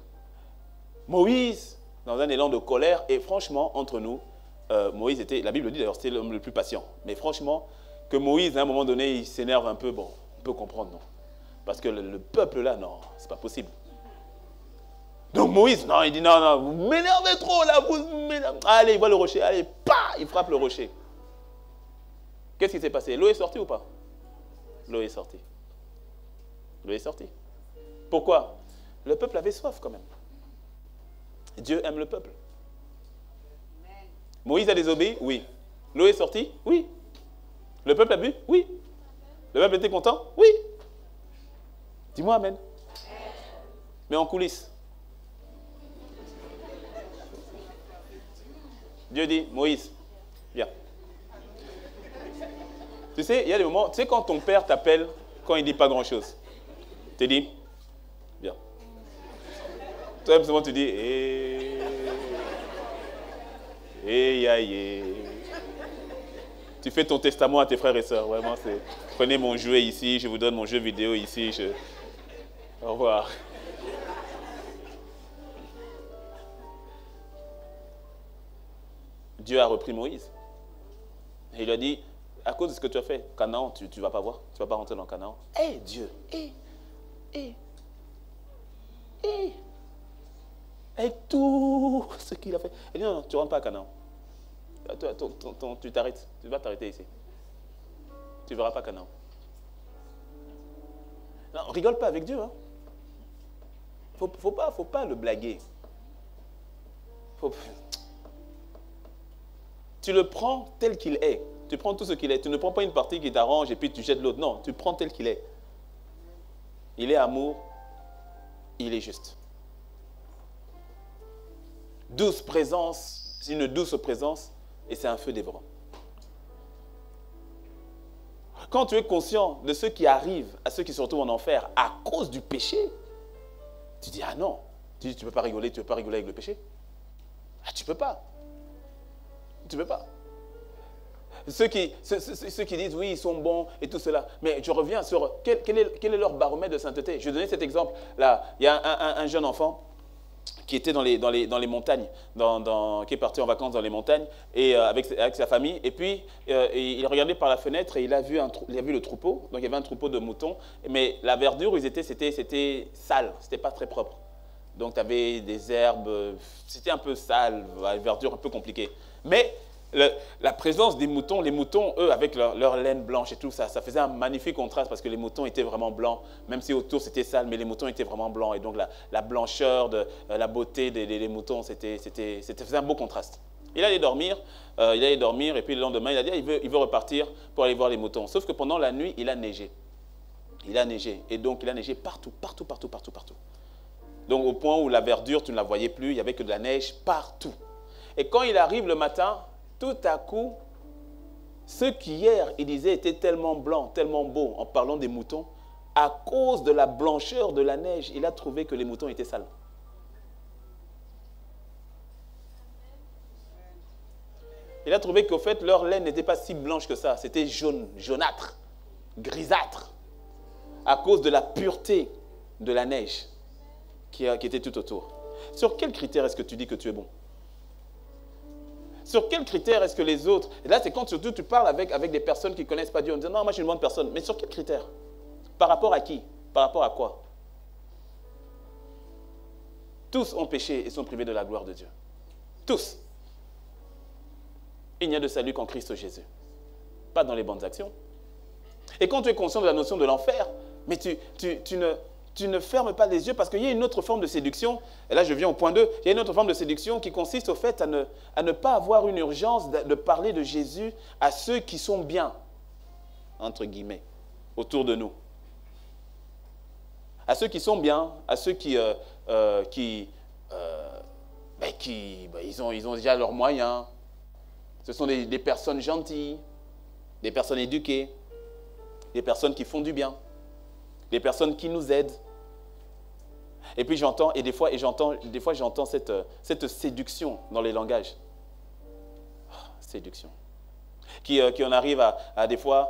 Moïse, dans un élan de colère, et franchement, entre nous, Moïse était, la Bible dit d'ailleurs, c'était l'homme le plus patient. Mais franchement, que Moïse, à un moment donné, il s'énerve un peu, bon, on peut comprendre, non? Parce que le peuple là, non, c'est pas possible. Donc Moïse, non, il dit non, non, vous m'énervez trop là, vous m'énervez. Allez, il voit le rocher, allez, il frappe le rocher. Qu'est-ce qui s'est passé? L'eau est sortie ou pas? L'eau est sortie. L'eau est sortie. Pourquoi? Le peuple avait soif quand même. Dieu aime le peuple. Moïse a désobéi? Oui. L'eau est sortie? Oui. Le peuple a bu? Oui. Le peuple était content? Oui. Dis-moi amen. Mais en coulisses. Dieu dit, Moïse, viens. Tu sais, il y a des moments, tu sais quand ton père t'appelle, quand il ne dit pas grand-chose. Tu dis, viens. Toi, souvent tu dis, Tu fais ton testament à tes frères et sœurs. Vraiment, c'est, prenez mon jouet ici, je vous donne mon jeu vidéo ici. Au revoir. Dieu a repris Moïse. Et il lui a dit, à cause de ce que tu as fait, Canaan, tu ne vas pas voir, tu ne vas pas rentrer dans Canaan. Hé Dieu, avec tout ce qu'il a fait. Il dit, non, tu ne rentres pas à Canaan. Tu t'arrêtes, tu vas t'arrêter ici. Tu ne verras pas Canaan. Non, rigole pas avec Dieu. Hein. Faut pas le blaguer. Tu le prends tel qu'il est. Tu prends tout ce qu'il est. Tu ne prends pas une partie qui t'arrange et puis tu jettes l'autre. Non, tu prends tel qu'il est. Il est amour, il est juste. Douce présence, une douce présence, et c'est un feu dévorant. Quand tu es conscient de ce qui arrive à ceux qui se retrouvent en enfer à cause du péché, tu dis, ah non, tu ne peux pas rigoler, tu ne peux pas rigoler avec le péché. Ah, tu ne peux pas. Tu ne peux pas. Ceux qui disent, oui, ils sont bons et tout cela. Mais je reviens sur quel est leur baromètre de sainteté. Je vais donner cet exemple. Là, il y a un jeune enfant qui était dans les montagnes, qui est parti en vacances dans les montagnes et, avec sa famille. Et puis, il regardait par la fenêtre et il a vu le troupeau. Donc, il y avait un troupeau de moutons. Mais la verdure où ils étaient, c'était sale. Ce n'était pas très propre. Donc, tu avais des herbes. C'était un peu sale, la verdure un peu compliquée. Mais la présence des moutons, les moutons, eux, avec leur laine blanche et tout, ça faisait un magnifique contraste parce que les moutons étaient vraiment blancs, même si autour c'était sale, mais les moutons étaient vraiment blancs. Et donc la blancheur, la beauté des moutons, c'était faisait un beau contraste. Il allait dormir et puis le lendemain, il a dit il veut repartir pour aller voir les moutons. Sauf que pendant la nuit, il a neigé. Il a neigé. Et donc, il a neigé partout. Donc, au point où la verdure, tu ne la voyais plus, il n'y avait que de la neige partout. Et quand il arrive le matin, tout à coup, ce qu'hier, il disait, était tellement blanc, tellement beau, en parlant des moutons, à cause de la blancheur de la neige, il a trouvé que les moutons étaient sales. Il a trouvé qu'au fait, leur laine n'était pas si blanche que ça. C'était jaune, jaunâtre, grisâtre, à cause de la pureté de la neige qui était tout autour. Sur quel critère est-ce que tu dis que tu es bon? Sur quel critère est-ce que les autres... Et là, c'est quand surtout tu parles avec des personnes qui ne connaissent pas Dieu. On dit, non, moi, je suis une bonne personne. Mais sur quel critère? Par rapport à qui? Par rapport à quoi? Tous ont péché et sont privés de la gloire de Dieu. Tous. Il n'y a de salut qu'en Christ Jésus. Pas dans les bonnes actions. Et quand tu es conscient de la notion de l'enfer, mais tu ne fermes pas les yeux parce qu'il y a une autre forme de séduction. Et là, je viens au point 2. Il y a une autre forme de séduction qui consiste au fait à ne pas avoir une urgence de parler de Jésus à ceux qui sont bien, entre guillemets, autour de nous. À ceux qui sont bien, à ceux ils ont déjà leurs moyens. Ce sont des personnes gentilles, des personnes éduquées, des personnes qui font du bien, des personnes qui nous aident. Et puis j'entends cette séduction dans les langages. Séduction. Qui en arrive à des fois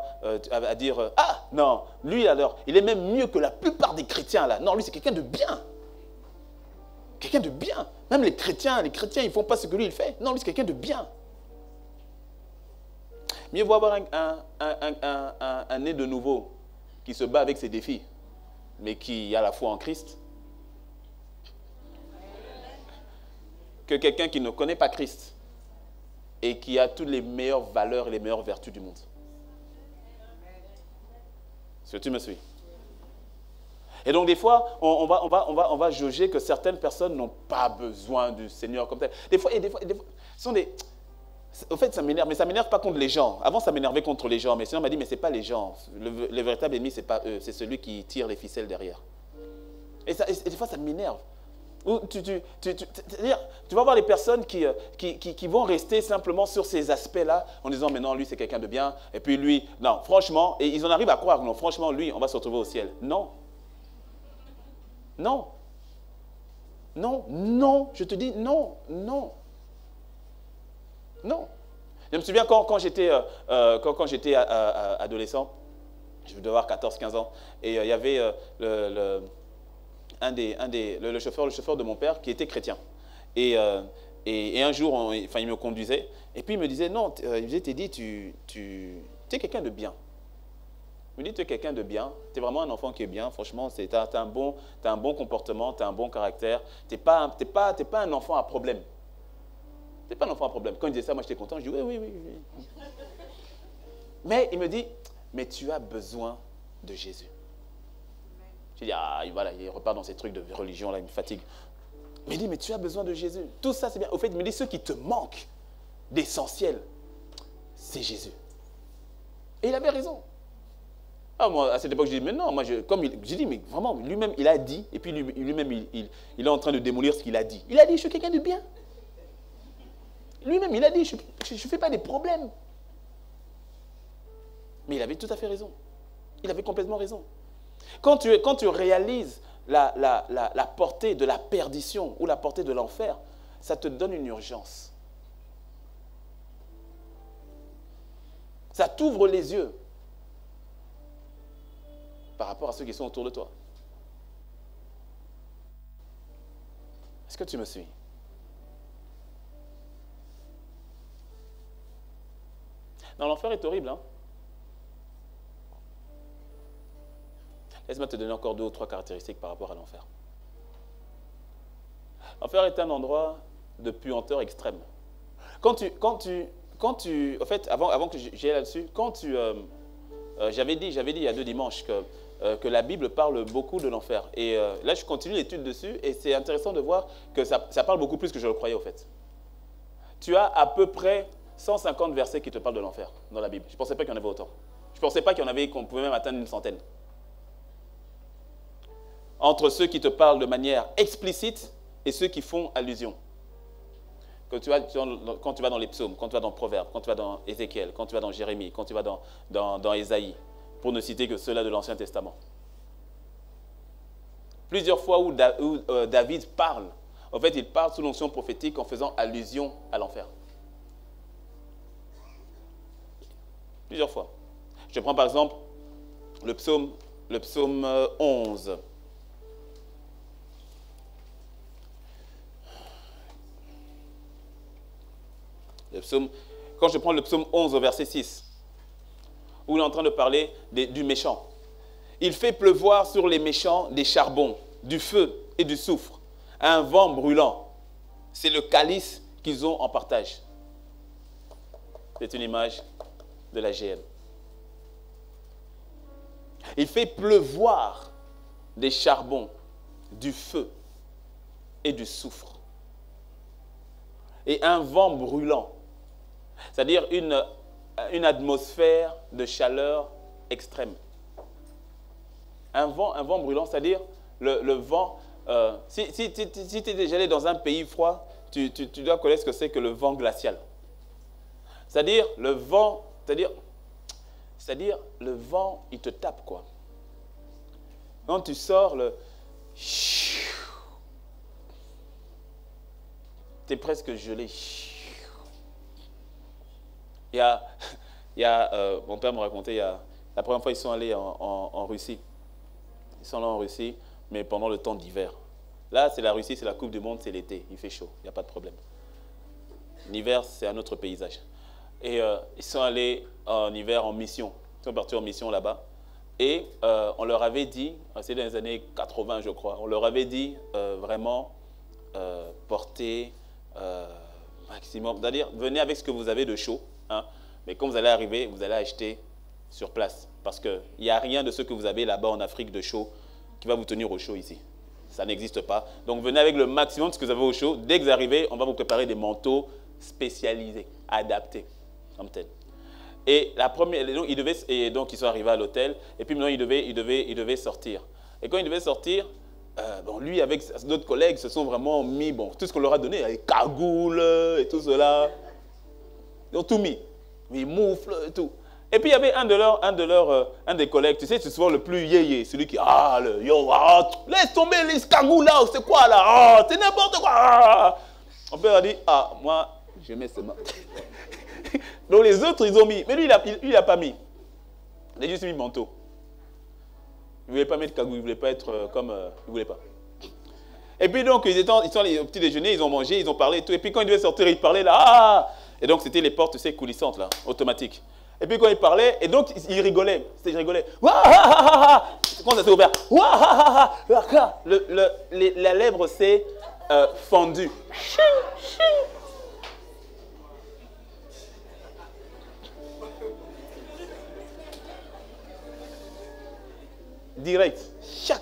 à dire « Ah, non, lui alors, il est même mieux que la plupart des chrétiens là. Non, lui c'est quelqu'un de bien. Quelqu'un de bien. Même les chrétiens, ils ne font pas ce que lui il fait. Non, lui c'est quelqu'un de bien. » Mieux vaut avoir un né de nouveau qui se bat avec ses défis, mais qui a la foi en Christ. que quelqu'un qui ne connaît pas Christ et qui a toutes les meilleures valeurs et les meilleures vertus du monde. Est-ce que tu me suis? Et donc, des fois, on va juger que certaines personnes n'ont pas besoin du Seigneur comme tel. Des fois, ce sont des... En fait, ça m'énerve, mais ça ne m'énerve pas contre les gens. Avant, ça m'énervait contre les gens, mais sinon, on m'a dit, mais ce n'est pas les gens. Le véritable ennemi, ce n'est pas eux, c'est celui qui tire les ficelles derrière. Et des fois, ça m'énerve. C'est-à-dire, tu vas voir les personnes qui vont rester simplement sur ces aspects-là en disant, mais non, lui, c'est quelqu'un de bien. Et puis lui, non, franchement, et ils en arrivent à croire, non, franchement, lui, on va se retrouver au ciel. Non. Non. Non, non, je te dis non, non. Non. Je me souviens quand j'étais adolescent, je devais avoir 14-15 ans, et il y avait le chauffeur de mon père qui était chrétien. Et un jour, il me conduisait, et puis il me disait, non, il t'ai dit, tu es quelqu'un de bien. Il me dit, tu es quelqu'un de bien, tu es vraiment un enfant qui est bien, franchement, tu as un bon comportement, tu as un bon caractère, tu n'es pas un enfant à problème. Tu n'es pas un enfant à problème. Quand il disait ça, moi j'étais content, je dis oui. Mais il me dit, mais tu as besoin de Jésus. Je dis, voilà, il repart dans ces trucs de religion, là, il me fatigue. Mais il dit, mais tu as besoin de Jésus. Tout ça, c'est bien. Au fait, il me dit, ce qui te manque d'essentiel, c'est Jésus. Et il avait raison. Moi, à cette époque, je dis, mais non, moi, j'ai dit, mais vraiment, lui-même, il a dit, et puis lui-même, il est en train de démolir ce qu'il a dit. Il a dit, je suis quelqu'un de bien. Lui-même, il a dit, je ne fais pas des problèmes. Mais il avait tout à fait raison. Il avait complètement raison. Quand tu réalises la portée de la perdition ou la portée de l'enfer, ça te donne une urgence. Ça t'ouvre les yeux par rapport à ceux qui sont autour de toi. Est-ce que tu me suis? Non, l'enfer est horrible, hein? Laisse-moi te donner encore 2 ou 3 caractéristiques par rapport à l'enfer. L'enfer est un endroit de puanteur extrême. En fait, avant que j'aille là-dessus, j'avais dit il y a 2 dimanches que la Bible parle beaucoup de l'enfer. Et là, je continue l'étude dessus et c'est intéressant de voir que ça parle beaucoup plus que je le croyais, au fait. Tu as à peu près 150 versets qui te parlent de l'enfer dans la Bible. Je ne pensais pas qu'il y en avait autant. Je ne pensais pas qu'on pouvait même atteindre une centaine. Entre ceux qui te parlent de manière explicite et ceux qui font allusion. Quand tu vas dans les psaumes, quand tu vas dans Proverbes, quand tu vas dans Ézéchiel, quand tu vas dans Jérémie, quand tu vas dans Ésaïe, pour ne citer que ceux-là de l'Ancien Testament. Plusieurs fois où David parle, en fait, il parle sous l'onction prophétique en faisant allusion à l'enfer. Plusieurs fois. Je prends par exemple le psaume 11. Quand je prends le psaume 11 au verset 6, où il est en train de parler du méchant. Il fait pleuvoir sur les méchants des charbons, du feu et du soufre, un vent brûlant. C'est le calice qu'ils ont en partage. C'est une image de la GN. Il fait pleuvoir des charbons, du feu et du soufre. Et un vent brûlant. C'est-à-dire une atmosphère de chaleur extrême. Un vent brûlant, c'est-à-dire le vent... si tu es déjà allé dans un pays froid, tu dois connaître ce que c'est que le vent glacial. C'est-à-dire le vent, le vent, il te tape, quoi. Quand tu sors, tu es presque gelé. Mon père me racontait, la première fois ils sont allés en Russie. Ils sont allés en Russie, mais pendant le temps d'hiver. Là, c'est la Russie, c'est la Coupe du Monde, c'est l'été, il fait chaud, il n'y a pas de problème. L'hiver, c'est un autre paysage. Et ils sont allés en hiver en mission. Ils sont partis en mission là-bas. Et on leur avait dit, c'est dans les années 80 je crois, on leur avait dit vraiment porter maximum. C'est-à-dire, venez avec ce que vous avez de chaud. Hein, mais quand vous allez arriver, vous allez acheter sur place. Parce qu'il n'y a rien de ce que vous avez là-bas en Afrique de chaud qui va vous tenir au chaud ici. Ça n'existe pas. Donc venez avec le maximum de ce que vous avez au chaud. Dès que vous arrivez, on va vous préparer des manteaux spécialisés, adaptés, comme tel. Et la première, donc ils sont arrivés à l'hôtel. Et puis maintenant, ils devaient sortir. Et quand ils devaient sortir, bon, lui avec d'autres collègues se sont vraiment mis, bon, tout ce qu'on leur a donné, les cagoules et tout cela. Ils ont tout mis. Les moufles et tout. Et puis il y avait un des collègues, tu sais, c'est souvent le plus yéyé, celui qui, laisse tomber les cagoules là, c'est quoi là, c'est n'importe quoi. Mon père a dit, moi, je mets seulement. Donc les autres, ils ont mis, mais lui, il n'a pas mis. Il a juste mis manteau. Il ne voulait pas mettre cagoule, il ne voulait pas être comme, il ne voulait pas. Et puis donc, ils sont allés au petit déjeuner, ils ont mangé, ils ont parlé et tout. Et puis quand ils devaient sortir, ils parlaient là, Et donc c'était les portes, tu sais, coulissantes là, automatiques. Et puis quand il parlait, et donc il rigolait. Il rigolait. Quand ça s'est ouvert, la lèvre s'est fendue. Direct. Chac.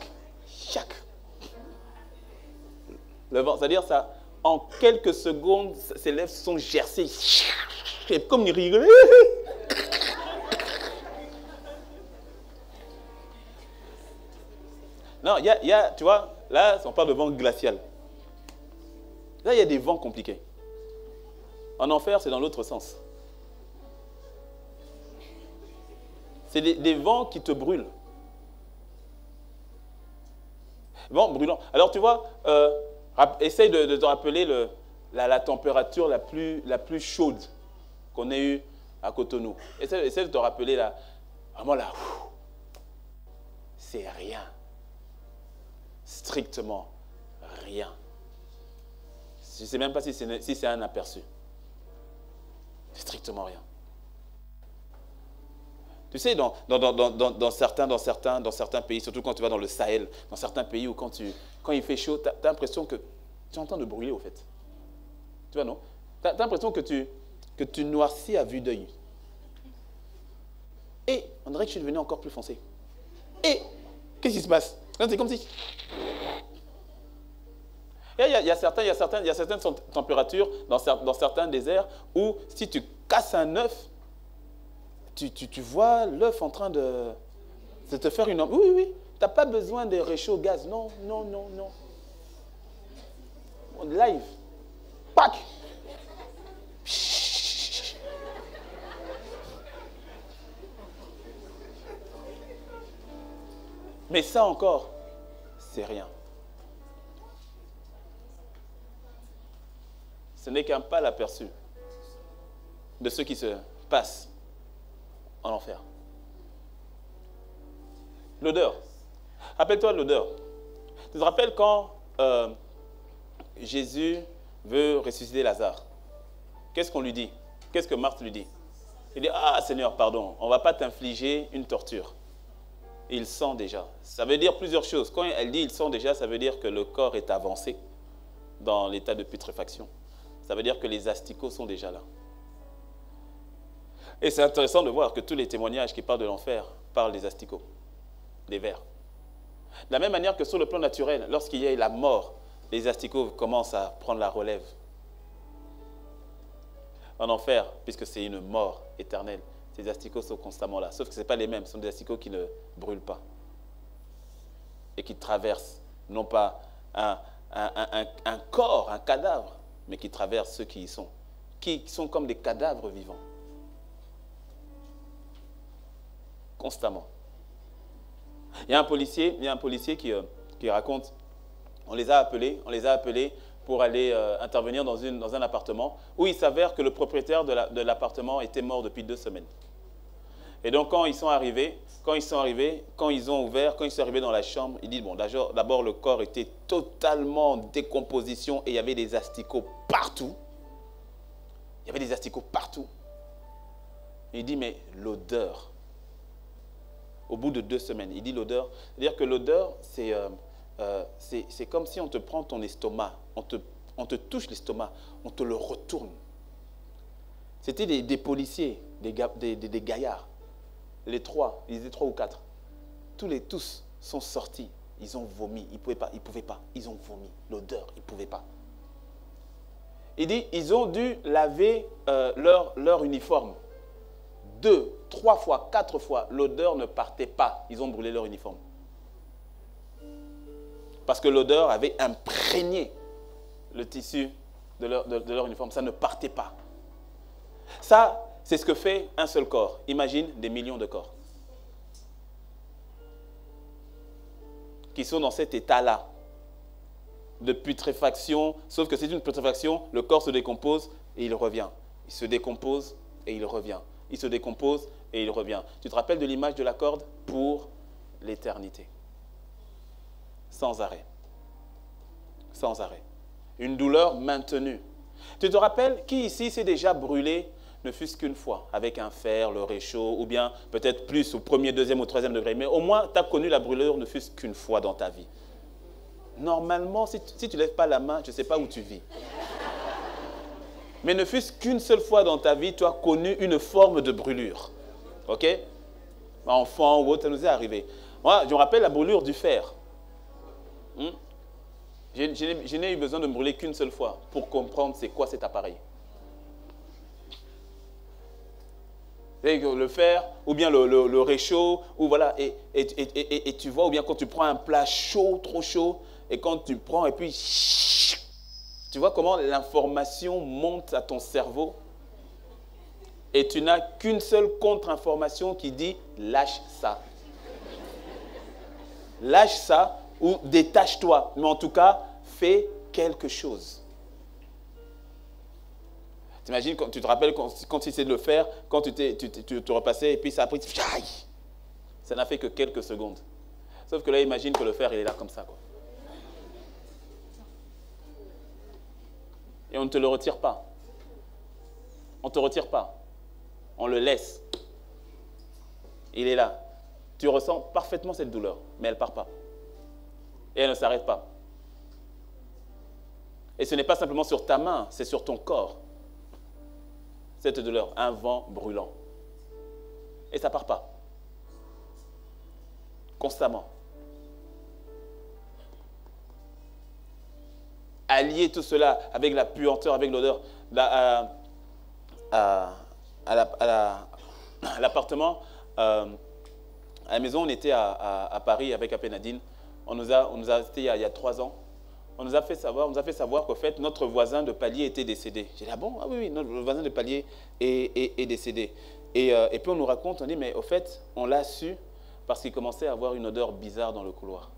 Le vent, c'est-à-dire ça, en quelques secondes, ses lèvres sont gercées. Comme il rigolait. Non, il y a, tu vois, là, on parle de vent glacial. Là, il y a des vents compliqués. En enfer, c'est dans l'autre sens. C'est des vents qui te brûlent. Vent brûlant. Alors, tu vois, essaye de te rappeler la température la plus chaude qu'on ait eue à Cotonou. Essaye de te rappeler vraiment là. C'est rien. Strictement rien. Je ne sais même pas si c'est un aperçu. Strictement rien. Tu sais, dans certains pays, surtout quand tu vas dans le Sahel, dans certains pays où quand il fait chaud, tu as l'impression que tu es en train de brûler au fait. Tu vois, non? Tu as l'impression que tu noircis à vue d'œil. Et on dirait que je suis devenu encore plus foncé. Et qu'est-ce qui se passe? C'est comme si... Il y a certaines températures dans certains déserts où si tu casses un œuf, tu vois l'œuf en train de te faire une... Oui. Tu n'as pas besoin de réchaud au gaz. Non. Live. Pac. Mais ça encore, c'est rien. Ce n'est qu'un pâle aperçu de ce qui se passe en enfer. L'odeur. Rappelle-toi de l'odeur. Tu te rappelles quand Jésus veut ressusciter Lazare? Qu'est-ce qu'on lui dit? Qu'est-ce que Marthe lui dit? Il dit, Seigneur, pardon, on ne va pas t'infliger une torture. Il sent déjà. Ça veut dire plusieurs choses. Quand elle dit il sent déjà, ça veut dire que le corps est avancé dans l'état de putréfaction. Ça veut dire que les asticots sont déjà là. Et c'est intéressant de voir que tous les témoignages qui parlent de l'enfer parlent des asticots, des vers. De la même manière que sur le plan naturel, lorsqu'il y a la mort, les asticots commencent à prendre la relève. En enfer, puisque c'est une mort éternelle, ces asticots sont constamment là. Sauf que ce n'est pas les mêmes, ce sont des asticots qui ne brûlent pas. Et qui traversent, non pas un corps, un cadavre, mais qui traversent ceux qui y sont. Qui sont comme des cadavres vivants. Constamment. Il y a un policier qui raconte, on les a appelés pour aller intervenir dans un appartement où il s'avère que le propriétaire de l'appartement était mort depuis 2 semaines. Et donc quand ils sont arrivés, quand ils sont arrivés dans la chambre, il dit, bon, d'abord le corps était totalement en décomposition et il y avait des asticots partout. Il y avait des asticots partout. Et il dit, mais l'odeur, au bout de 2 semaines, il dit l'odeur, c'est-à-dire que l'odeur, c'est comme si on te prend ton estomac, on te On te touche l'estomac, on te le retourne. C'était des policiers, des gaillards. Les trois, ils étaient 3 ou 4. Tous sont sortis. Ils ont vomi. Ils ne pouvaient pas. Ils ont vomi. L'odeur, ils ne pouvaient pas. Il dit, ils ont dû laver leur uniforme. 2, 3 fois, 4 fois, l'odeur ne partait pas. Ils ont brûlé leur uniforme. Parce que l'odeur avait imprégné le tissu de leur uniforme. Ça ne partait pas. Ça, c'est ce que fait un seul corps. Imagine des millions de corps qui sont dans cet état-là de putréfaction, sauf que c'est une putréfaction, le corps se décompose et il revient. Il se décompose et il revient. Il se décompose et il revient. Tu te rappelles de l'image de la corde? Pour l'éternité. Sans arrêt. Sans arrêt. Une douleur maintenue. Tu te rappelles qui ici s'est déjà brûlé, ne fût-ce qu'une fois, avec un fer, le réchaud, ou bien peut-être plus au 1er, 2e ou 3e degré, mais au moins tu as connu la brûlure ne fût-ce qu'une fois dans ta vie. Normalement, si tu ne lèves pas la main, je ne sais pas où tu vis. Mais ne fût-ce qu'une seule fois dans ta vie, tu as connu une forme de brûlure. Ok? Enfant ou autre, ça nous est arrivé. Moi, je me rappelle la brûlure du fer. Je n'ai eu besoin de me brûler qu'une seule fois pour comprendre c'est quoi cet appareil. Le fer, ou bien le réchaud, ou voilà, et tu vois, ou bien quand tu prends un plat chaud, trop chaud, et quand tu prends, et puis, tu vois comment l'information monte à ton cerveau, et tu n'as qu'une seule contre-information qui dit, lâche ça. Lâche ça, ou détache-toi, mais en tout cas, fais quelque chose. T'imagines, tu te rappelles quand tu essayais de le faire, quand tu te repassais et puis ça a pris, ça n'a fait que quelques secondes. Sauf que là, imagine que le fer, il est là comme ça, quoi. Et on ne te le retire pas. On ne te retire pas. On le laisse. Il est là. Tu ressens parfaitement cette douleur, mais elle ne part pas. Et elle ne s'arrête pas. Et ce n'est pas simplement sur ta main, c'est sur ton corps. Cette douleur, un vent brûlant. Et ça ne part pas. Constamment. Allier tout cela avec la puanteur, avec l'odeur, à l'appartement, à la maison, on était à Paris avec Apénadine. On nous a c'était il y a 3 ans. On nous a fait savoir qu'au fait, notre voisin de palier était décédé. J'ai dit, ah bon? Ah oui, notre voisin de palier est décédé. Et puis on nous raconte, on dit, mais au fait, on l'a su parce qu'il commençait à avoir une odeur bizarre dans le couloir.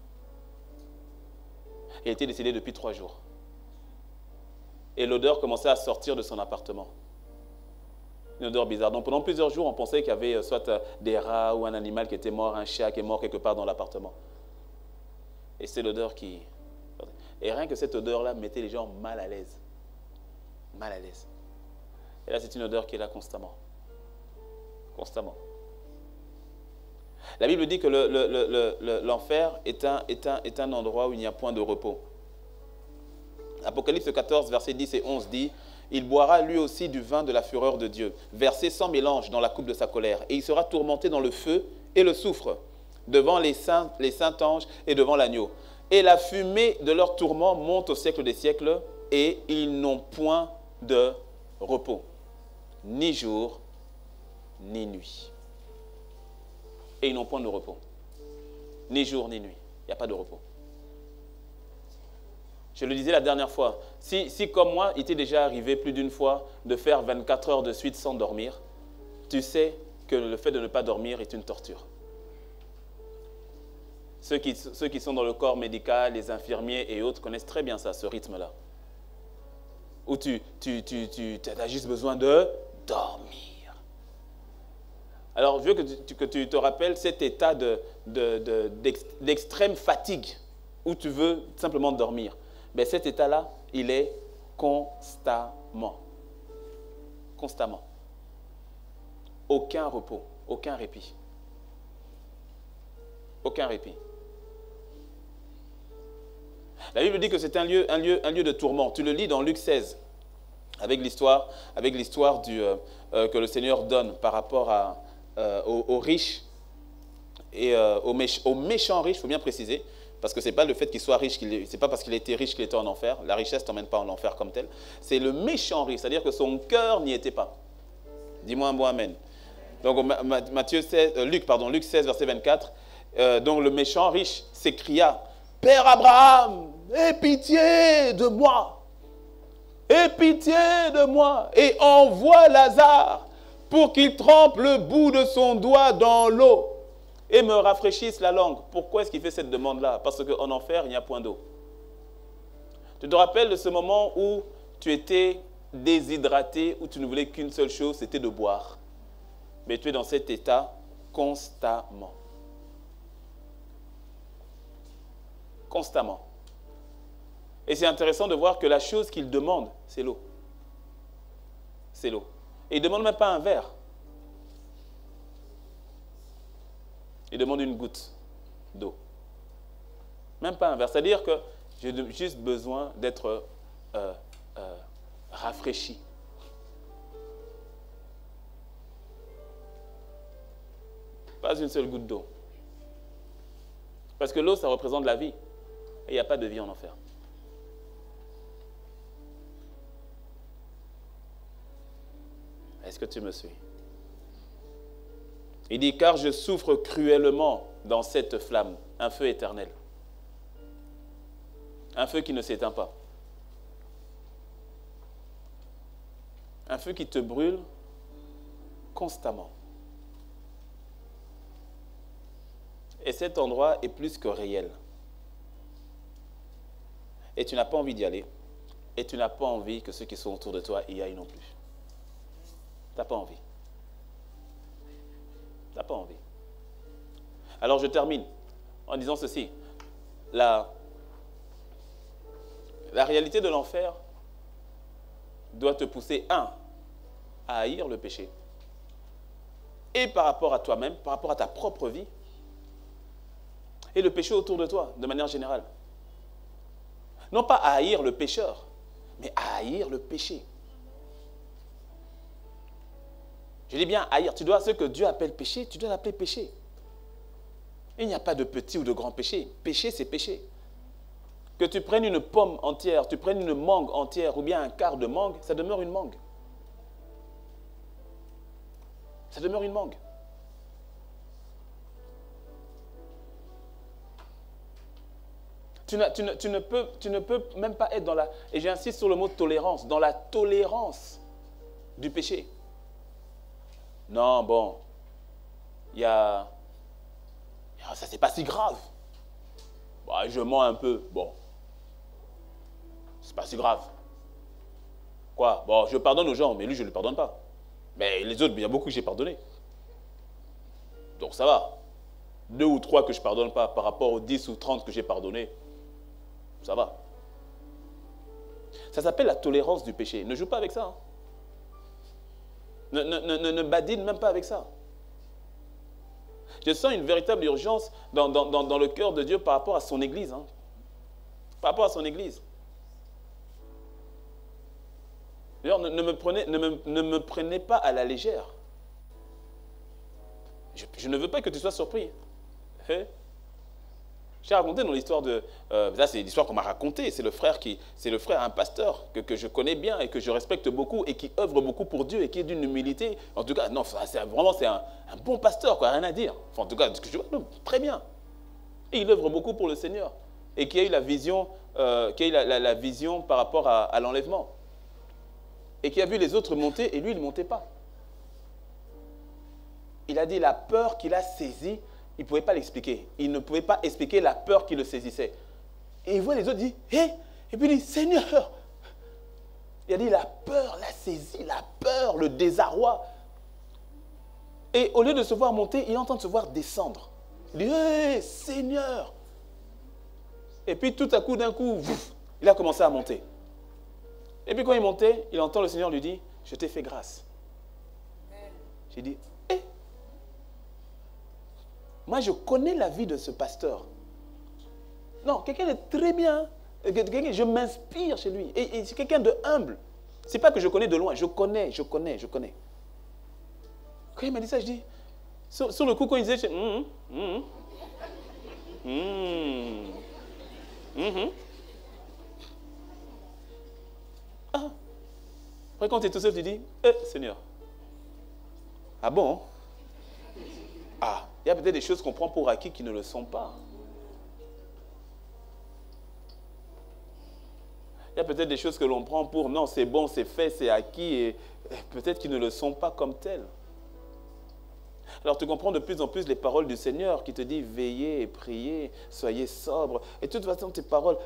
Il était décédé depuis 3 jours. Et l'odeur commençait à sortir de son appartement. Une odeur bizarre. Donc pendant plusieurs jours, on pensait qu'il y avait soit des rats ou un animal qui était mort, un chat qui est mort quelque part dans l'appartement. Et c'est l'odeur qui... Et rien que cette odeur-là mettait les gens mal à l'aise. Mal à l'aise. Et là, c'est une odeur qui est là constamment. Constamment. La Bible dit que l'enfer est un endroit où il n'y a point de repos. Apocalypse 14, versets 10 et 11 dit, « Il boira lui aussi du vin de la fureur de Dieu, versé sans mélange dans la coupe de sa colère, et il sera tourmenté dans le feu et le soufre, devant les saints anges et devant l'agneau. Et la fumée de leur tourment monte au siècle des siècles, et ils n'ont point de repos, ni jour, ni nuit. » Et ils n'ont point de repos, ni jour, ni nuit. Il n'y a pas de repos. Je le disais la dernière fois, si comme moi, il t'est déjà arrivé plus d'une fois de faire 24 heures de suite sans dormir, tu sais que le fait de ne pas dormir est une torture. Ceux qui sont dans le corps médical, les infirmiers et autres connaissent très bien ça, ce rythme-là. Où tu as juste besoin de dormir. Alors, je veux que tu te rappelles cet état d'extrême fatigue où tu veux simplement dormir. Mais cet état-là, il est constamment. Constamment. Aucun repos, aucun répit. Aucun répit. La Bible dit que c'est un lieu de tourment. Tu le lis dans Luc 16, avec l'histoire que le Seigneur donne par rapport aux riches et aux méchants riches, il faut bien préciser, parce que ce n'est pas le fait qu'il soit riche, c'est pas parce qu'il était riche qu'il était en enfer. La richesse ne t'emmène pas en enfer comme tel. C'est le méchant riche, c'est-à-dire que son cœur n'y était pas. Dis-moi un bon amen. Donc Luc 16, verset 24. Donc le méchant riche s'écria, « Père Abraham, aie pitié de moi, aie pitié de moi, et envoie Lazare pour qu'il trempe le bout de son doigt dans l'eau et me rafraîchisse la langue. » Pourquoi est-ce qu'il fait cette demande-là? Parce qu'en enfer, il n'y a point d'eau. Tu te rappelles de ce moment où tu étais déshydraté, où tu ne voulais qu'une seule chose, c'était de boire. Mais tu es dans cet état constamment. Constamment. Et c'est intéressant de voir que la chose qu'il demande, c'est l'eau. C'est l'eau. Et il ne demande même pas un verre. Il demande une goutte d'eau. Même pas un verre. C'est-à-dire que j'ai juste besoin d'être rafraîchi. Pas une seule goutte d'eau. Parce que l'eau, ça représente la vie. Et il n'y a pas de vie en enfer. Est-ce que tu me suis? Il dit, car je souffre cruellement dans cette flamme, un feu éternel. Un feu qui ne s'éteint pas. Un feu qui te brûle constamment. Et cet endroit est plus que réel. Et tu n'as pas envie d'y aller. Et tu n'as pas envie que ceux qui sont autour de toi y aillent non plus. Tu n'as pas envie. Tu n'as pas envie. Alors je termine en disant ceci. La réalité de l'enfer doit te pousser, à haïr le péché. Et par rapport à toi-même, par rapport à ta propre vie, et le péché autour de toi, de manière générale. Non pas à haïr le pécheur, mais à haïr le péché. Je dis bien haïr. Tu dois, ce que Dieu appelle péché, tu dois l'appeler péché. Il n'y a pas de petit ou de grand péché. Péché, c'est péché. Que tu prennes une pomme entière, tu prennes une mangue entière, ou bien un quart de mangue, ça demeure une mangue. Ça demeure une mangue. Tu ne peux même pas être dans la... Et j'insiste sur le mot tolérance, dans la tolérance du péché. Non, bon, ça c'est pas si grave. Bah, je mens un peu, bon, c'est pas si grave. Quoi? Bon, je pardonne aux gens, mais lui je ne le pardonne pas. Mais les autres, il y a beaucoup que j'ai pardonné. Donc ça va. 2 ou 3 que je ne pardonne pas par rapport aux 10 ou 30 que j'ai pardonné, ça va. Ça s'appelle la tolérance du péché. Ne joue pas avec ça. Hein. Ne badine même pas avec ça. Je sens une véritable urgence dans le cœur de Dieu par rapport à son Église. Hein. Par rapport à son Église. D'ailleurs, ne me prenez pas à la légère. Je ne veux pas que tu sois surpris. Hein? J'ai raconté dans l'histoire de... là, c'est l'histoire qu'on m'a racontée. C'est le frère, un pasteur que je connais bien et que je respecte beaucoup et qui œuvre beaucoup pour Dieu et qui est d'une humilité. En tout cas, non, c'est un bon pasteur, quoi, rien à dire. Enfin, en tout cas, je vois, très bien. Et il œuvre beaucoup pour le Seigneur. Et qui a eu la vision, la vision par rapport à l'enlèvement. Et qui a vu les autres monter et lui, il ne montait pas. Il a dit la peur qu'il a saisie, il ne pouvait pas l'expliquer. Il ne pouvait pas expliquer la peur qui le saisissait. Et il voit les autres, il dit, hé, et puis il dit, Seigneur. Il a dit, la peur l'a saisi, la peur, le désarroi. Et au lieu de se voir monter, il entend se voir descendre. Il dit, hé, Seigneur. Et puis tout à coup, d'un coup, il a commencé à monter. Et puis quand il montait, il entend le Seigneur lui dire, je t'ai fait grâce. J'ai dit, hé. Moi, je connais la vie de ce pasteur. Non, quelqu'un de très bien. Je m'inspire chez lui. Et c'est quelqu'un de humble. Ce n'est pas que je connais de loin. Je connais. Quand il m'a dit ça, je dis... Sur le coup, quand il disait... Ah. Après, quand tu es tout seul, tu dis, Seigneur. Ah bon? Ah, il y a peut-être des choses qu'on prend pour acquis qui ne le sont pas. Il y a peut-être des choses que l'on prend pour, non, c'est bon, c'est fait, c'est acquis, et peut-être qu'ils ne le sont pas comme tels. Alors tu comprends de plus en plus les paroles du Seigneur qui te dit veillez et priez, soyez sobres. Et de toute façon, tes paroles,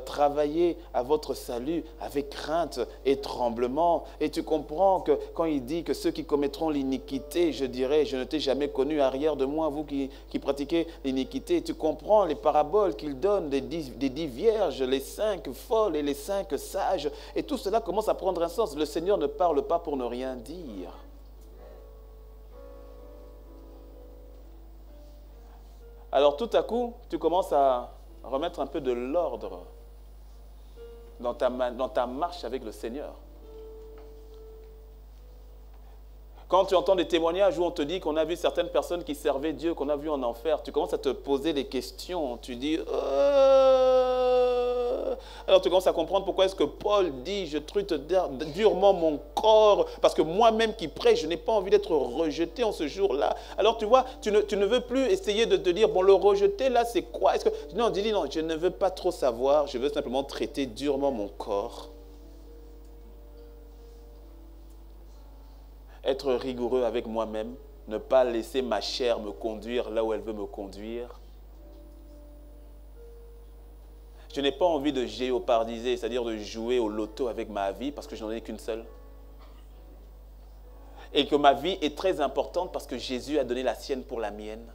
travaillez à votre salut avec crainte et tremblement. Et tu comprends que quand il dit que ceux qui commettront l'iniquité, je dirais, je ne t'ai jamais connu arrière de moi, vous qui pratiquez l'iniquité. Tu comprends les paraboles qu'il donne des 10 vierges, les 5 folles et les 5 sages. Et tout cela commence à prendre un sens. Le Seigneur ne parle pas pour ne rien dire. Alors tout à coup, tu commences à remettre un peu de l'ordre dans ta marche avec le Seigneur. Quand tu entends des témoignages où on te dit qu'on a vu certaines personnes qui servaient Dieu, qu'on a vu en enfer, tu commences à te poser des questions. Tu dis... Alors tu commences à comprendre pourquoi est-ce que Paul dit « Je trute durement mon corps, parce que moi-même qui prêche, je n'ai pas envie d'être rejeté en ce jour-là. » Alors tu vois, tu ne veux plus essayer de te dire « Bon, le rejeté, là, c'est quoi ?» Non, dis non, je ne veux pas trop savoir, je veux simplement traiter durement mon corps. Être rigoureux avec moi-même, ne pas laisser ma chair me conduire là où elle veut me conduire. Je n'ai pas envie de géopardiser, c'est-à-dire de jouer au loto avec ma vie parce que je n'en ai qu'une seule. Et que ma vie est très importante parce que Jésus a donné la sienne pour la mienne.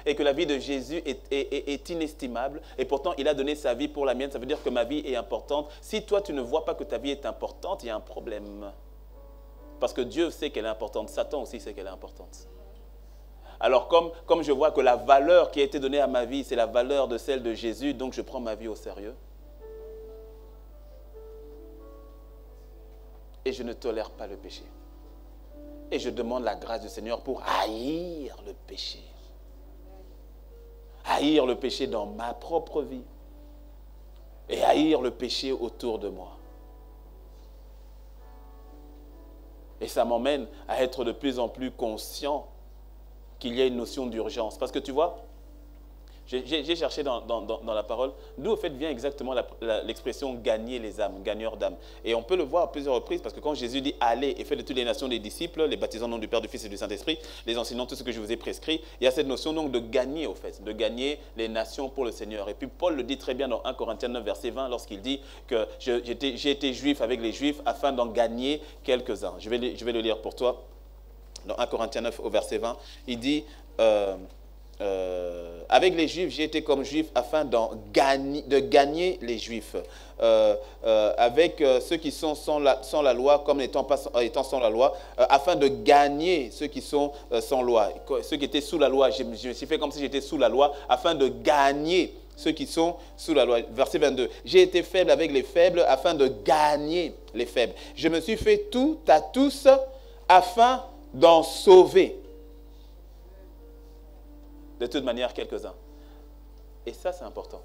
Et que la vie de Jésus est inestimable et pourtant il a donné sa vie pour la mienne. Ça veut dire que ma vie est importante. Si toi tu ne vois pas que ta vie est importante, il y a un problème. Parce que Dieu sait qu'elle est importante, Satan aussi sait qu'elle est importante. Alors comme je vois que la valeur qui a été donnée à ma vie, c'est la valeur de celle de Jésus, donc je prends ma vie au sérieux. Et je ne tolère pas le péché. Et je demande la grâce du Seigneur pour haïr le péché. Haïr le péché dans ma propre vie. Et haïr le péché autour de moi. Et ça m'emmène à être de plus en plus conscient qu'il y a une notion d'urgence. Parce que tu vois, j'ai cherché dans la parole, d'où au fait vient exactement l'expression « gagner les âmes », « gagneur d'âmes ». Et on peut le voir à plusieurs reprises, parce que quand Jésus dit « allez et faites de toutes les nations des disciples, les baptisant au nom du Père, du Fils et du Saint-Esprit, les enseignant tout ce que je vous ai prescrit », il y a cette notion donc de gagner au fait, de gagner les nations pour le Seigneur. Et puis Paul le dit très bien dans 1 Corinthiens 9, verset 20, lorsqu'il dit que j'ai été juif avec les juifs afin d'en gagner quelques-uns. Je vais le lire pour toi. Dans 1 Corinthiens 9 au verset 20, il dit avec les Juifs, j'ai été comme Juif afin de gagner les Juifs. Avec ceux qui sont sans la loi, comme étant sans la loi, afin de gagner ceux qui sont sans loi. Ceux qui étaient sous la loi, je me suis fait comme si j'étais sous la loi, afin de gagner ceux qui sont sous la loi. Verset 22. J'ai été faible avec les faibles, afin de gagner les faibles. Je me suis fait tout à tous, afin d'en sauver. De toute manière, quelques-uns. Et ça, c'est important.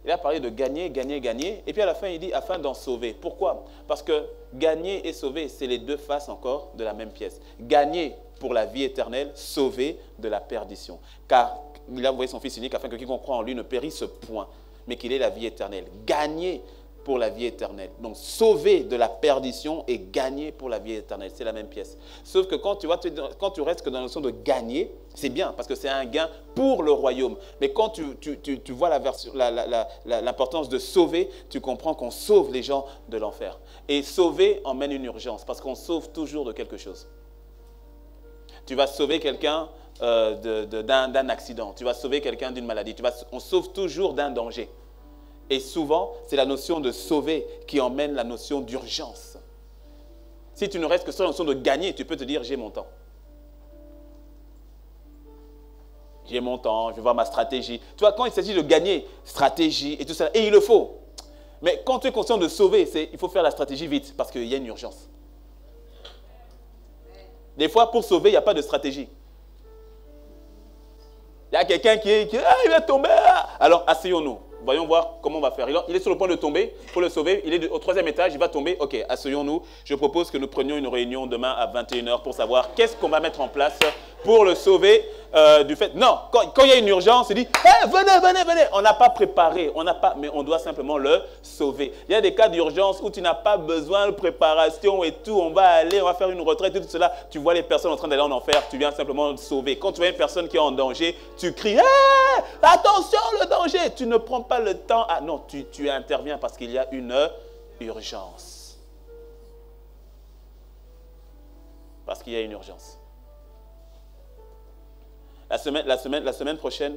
Il a parlé de gagner, gagner, gagner. Et puis à la fin, il dit afin d'en sauver. Pourquoi? Parce que gagner et sauver, c'est les deux faces encore de la même pièce. Gagner pour la vie éternelle, sauver de la perdition. Car il a envoyé son Fils unique afin que quiconque croit en lui ne périsse point, mais qu'il ait la vie éternelle. Gagner pour la vie éternelle. Donc, sauver de la perdition et gagner pour la vie éternelle. C'est la même pièce. Sauf que quand tu restes que dans la notion de gagner, c'est bien, parce que c'est un gain pour le royaume. Mais quand tu vois l'importance de sauver, tu comprends qu'on sauve les gens de l'enfer. Et sauver emmène une urgence, parce qu'on sauve toujours de quelque chose. Tu vas sauver quelqu'un d'un accident. Tu vas sauver quelqu'un d'une maladie. On sauve toujours d'un danger. Et souvent, c'est la notion de sauver qui emmène la notion d'urgence. Si tu ne restes que sur la notion de gagner, tu peux te dire « j'ai mon temps ». J'ai mon temps, je vais voir ma stratégie. Tu vois, quand il s'agit de gagner, stratégie et tout ça, et il le faut. Mais quand tu es conscient de sauver, il faut faire la stratégie vite parce qu'il y a une urgence. Des fois, pour sauver, il n'y a pas de stratégie. Il y a quelqu'un qui il va tomber. Alors, asseyons-nous. Voyons voir comment on va faire. Il est sur le point de tomber. Pour le sauver, il est au 3e étage, il va tomber. Ok, asseyons-nous. Je propose que nous prenions une réunion demain à 21h pour savoir qu'est-ce qu'on va mettre en place pour le sauver du fait. Non, quand il y a une urgence, il dit hey, venez. On n'a pas préparé, mais on doit simplement le sauver. Il y a des cas d'urgence où tu n'as pas besoin de préparation et tout. On va faire une retraite et tout cela. Tu vois les personnes en train d'aller en enfer, tu viens simplement le sauver. Quand tu vois une personne qui est en danger, tu cries hey, attention le danger. Tu ne prends pas le temps. Ah non, tu interviens parce qu'il y a une urgence. Parce qu'il y a une urgence. La semaine prochaine,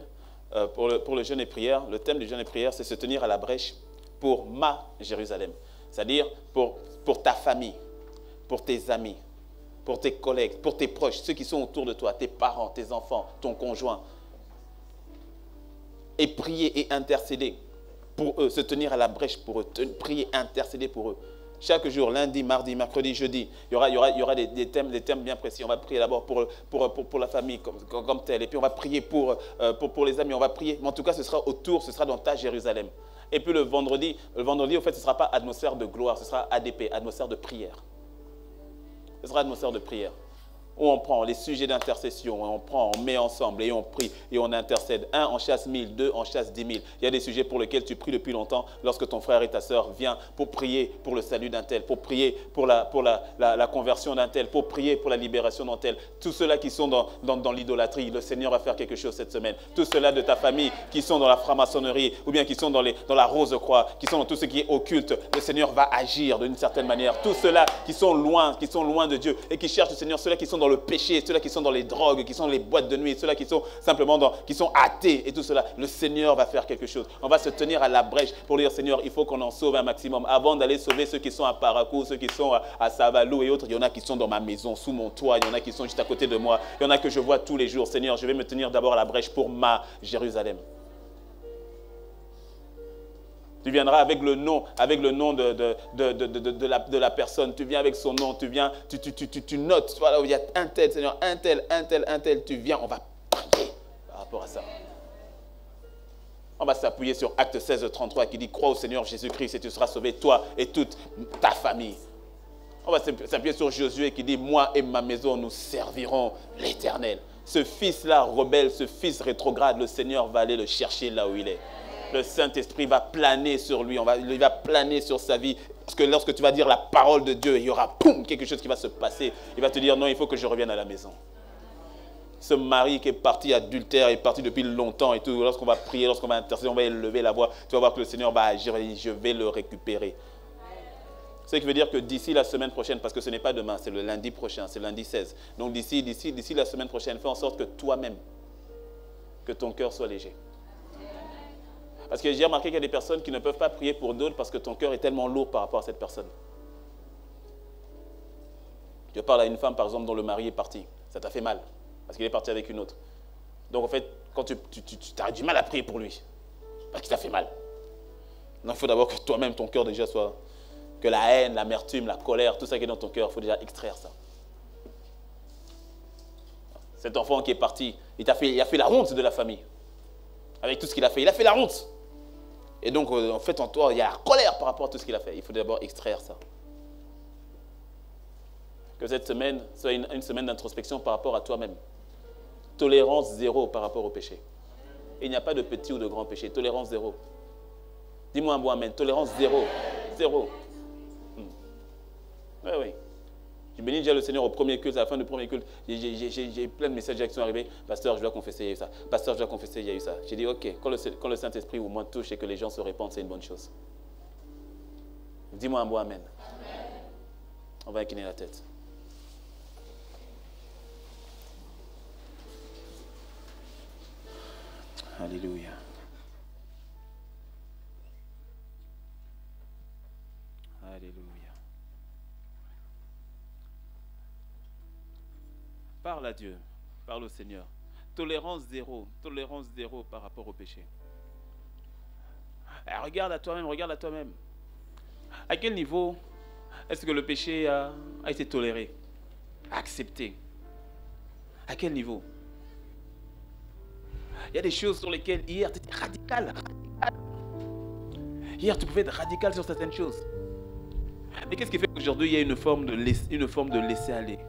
pour le jeûne et prière, le thème du jeûne et prière, c'est se tenir à la brèche pour ma Jérusalem. C'est-à-dire pour ta famille, pour tes amis, pour tes collègues, pour tes proches, ceux qui sont autour de toi, tes parents, tes enfants, ton conjoint. Et prier et intercéder pour eux, se tenir à la brèche pour eux, prier, intercéder pour eux. Chaque jour, lundi, mardi, mercredi, jeudi, il y aura des thèmes bien précis. On va prier d'abord pour la famille comme telle. Et puis on va prier pour les amis. On va prier. Mais en tout cas, ce sera dans ta Jérusalem. Et puis le vendredi, au fait, ce ne sera pas atmosphère de gloire. Ce sera ADP, atmosphère de prière. Ce sera atmosphère de prière. Où on prend les sujets d'intercession, on met ensemble et on prie et on intercède. 1, on chasse 1000, 2, on chasse 10 000. Il y a des sujets pour lesquels tu pries depuis longtemps lorsque ton frère et ta sœur viennent pour prier pour le salut d'un tel, pour prier pour la conversion d'un tel, pour prier pour la libération d'un tel. Tous ceux-là qui sont dans l'idolâtrie, le Seigneur va faire quelque chose cette semaine. Tous ceux-là de ta famille qui sont dans la franc-maçonnerie ou bien qui sont dans la rose-croix, qui sont dans tout ce qui est occulte, le Seigneur va agir d'une certaine manière. Tous ceux-là qui sont loin de Dieu et qui cherchent le Seigneur, ceux-là qui sont dans le péché, ceux-là qui sont dans les drogues, qui sont dans les boîtes de nuit, ceux-là qui sont simplement qui sont athées et tout cela, le Seigneur va faire quelque chose. On va se tenir à la brèche pour dire Seigneur, il faut qu'on en sauve un maximum. Avant d'aller sauver ceux qui sont à Parakou, ceux qui sont à Savalou et autres, il y en a qui sont dans ma maison, sous mon toit, il y en a qui sont juste à côté de moi, il y en a que je vois tous les jours. Seigneur, je vais me tenir d'abord à la brèche pour ma Jérusalem. Tu viendras avec le nom de la personne. Tu viens avec son nom. Tu viens, tu notes. Voilà, il y a un tel, Seigneur, un tel. Tu viens, on va prier par rapport à ça. On va s'appuyer sur Acte 16, 33 qui dit « Crois au Seigneur Jésus-Christ et tu seras sauvé, toi et toute ta famille. » On va s'appuyer sur Josué qui dit « Moi et ma maison, nous servirons l'Éternel. » Ce fils-là rebelle, ce fils rétrograde, le Seigneur va aller le chercher là où il est. Le Saint-Esprit va planer sur lui, il va planer sur sa vie. Parce que lorsque tu vas dire la parole de Dieu, il y aura quelque chose qui va se passer. Il va te dire non, il faut que je revienne à la maison. Ce mari qui est parti adultère, est parti depuis longtemps et tout. Lorsqu'on va prier, lorsqu'on va intercéder, on va élever la voix. Tu vas voir que le Seigneur va agir et je vais le récupérer. Ce qui veut dire que d'ici la semaine prochaine, parce que ce n'est pas demain, c'est le lundi prochain, c'est lundi 16. Donc d'ici la semaine prochaine, fais en sorte que toi-même, que ton cœur soit léger. Parce que j'ai remarqué qu'il y a des personnes qui ne peuvent pas prier pour d'autres parce que ton cœur est tellement lourd par rapport à cette personne. Je parle à une femme, par exemple, dont le mari est parti. Ça t'a fait mal, parce qu'il est parti avec une autre. Donc, en fait, quand tu as du mal à prier pour lui, parce qu'il t'a fait mal. Donc, il faut d'abord que toi-même, ton cœur déjà soit... Que la haine, l'amertume, la colère, tout ça qui est dans ton cœur, il faut déjà extraire ça. Cet enfant qui est parti, il a fait la honte de la famille. Avec tout ce qu'il a fait, il a fait la honte. Et donc, en fait, en toi, il y a la colère par rapport à tout ce qu'il a fait. Il faut d'abord extraire ça. Que cette semaine soit une semaine d'introspection par rapport à toi-même. Tolérance zéro par rapport au péché. Et il n'y a pas de petit ou de grand péché. Tolérance zéro. Dis-moi un bon amen. Tolérance zéro. Zéro. Oui. Je bénis déjà le Seigneur au premier culte, à la fin du premier culte. J'ai plein de messages qui sont arrivés. Pasteur, je dois confesser, il y a eu ça. Pasteur, je dois confesser, il y a eu ça. J'ai dit, ok, quand le Saint-Esprit au moins touche et que les gens se répandent, c'est une bonne chose. Dis-moi un bon amen. Amen. On va incliner la tête. Alléluia. Alléluia. Parle à Dieu, parle au Seigneur. tolérance zéro par rapport au péché. Alors, regarde à toi-même. À quel niveau est-ce que le péché a été toléré, accepté? À quel niveau? Il y a des choses sur lesquelles hier tu étais radical. Hier tu pouvais être radical sur certaines choses. Mais qu'est-ce qui fait qu'aujourd'hui il y a une forme de laisser aller?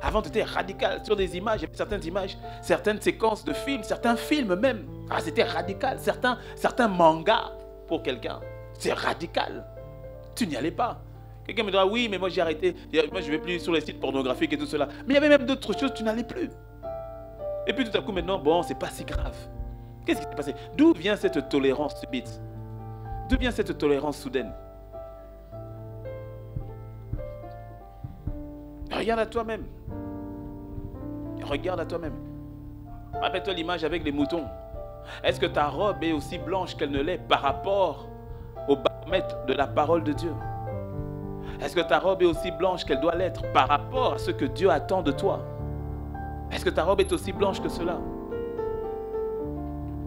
Avant tu étais radical sur des images, il y avait certaines images, certaines séquences de films, certains films même. Ah, c'était radical. Certains mangas pour quelqu'un. C'est radical. Tu n'y allais pas. Quelqu'un me dira oui, mais moi j'ai arrêté. Moi je ne vais plus sur les sites pornographiques et tout cela. Mais il y avait même d'autres choses, tu n'allais plus. Et puis tout à coup maintenant, bon, c'est pas si grave. Qu'est-ce qui s'est passé? D'où vient cette tolérance subite? D'où vient cette tolérance soudaine? Regarde à toi-même. Regarde à toi-même. Rappelle-toi l'image avec les moutons. Est-ce que ta robe est aussi blanche qu'elle ne l'est par rapport au baromètre de la parole de Dieu? Est-ce que ta robe est aussi blanche qu'elle doit l'être par rapport à ce que Dieu attend de toi? Est-ce que ta robe est aussi blanche que cela?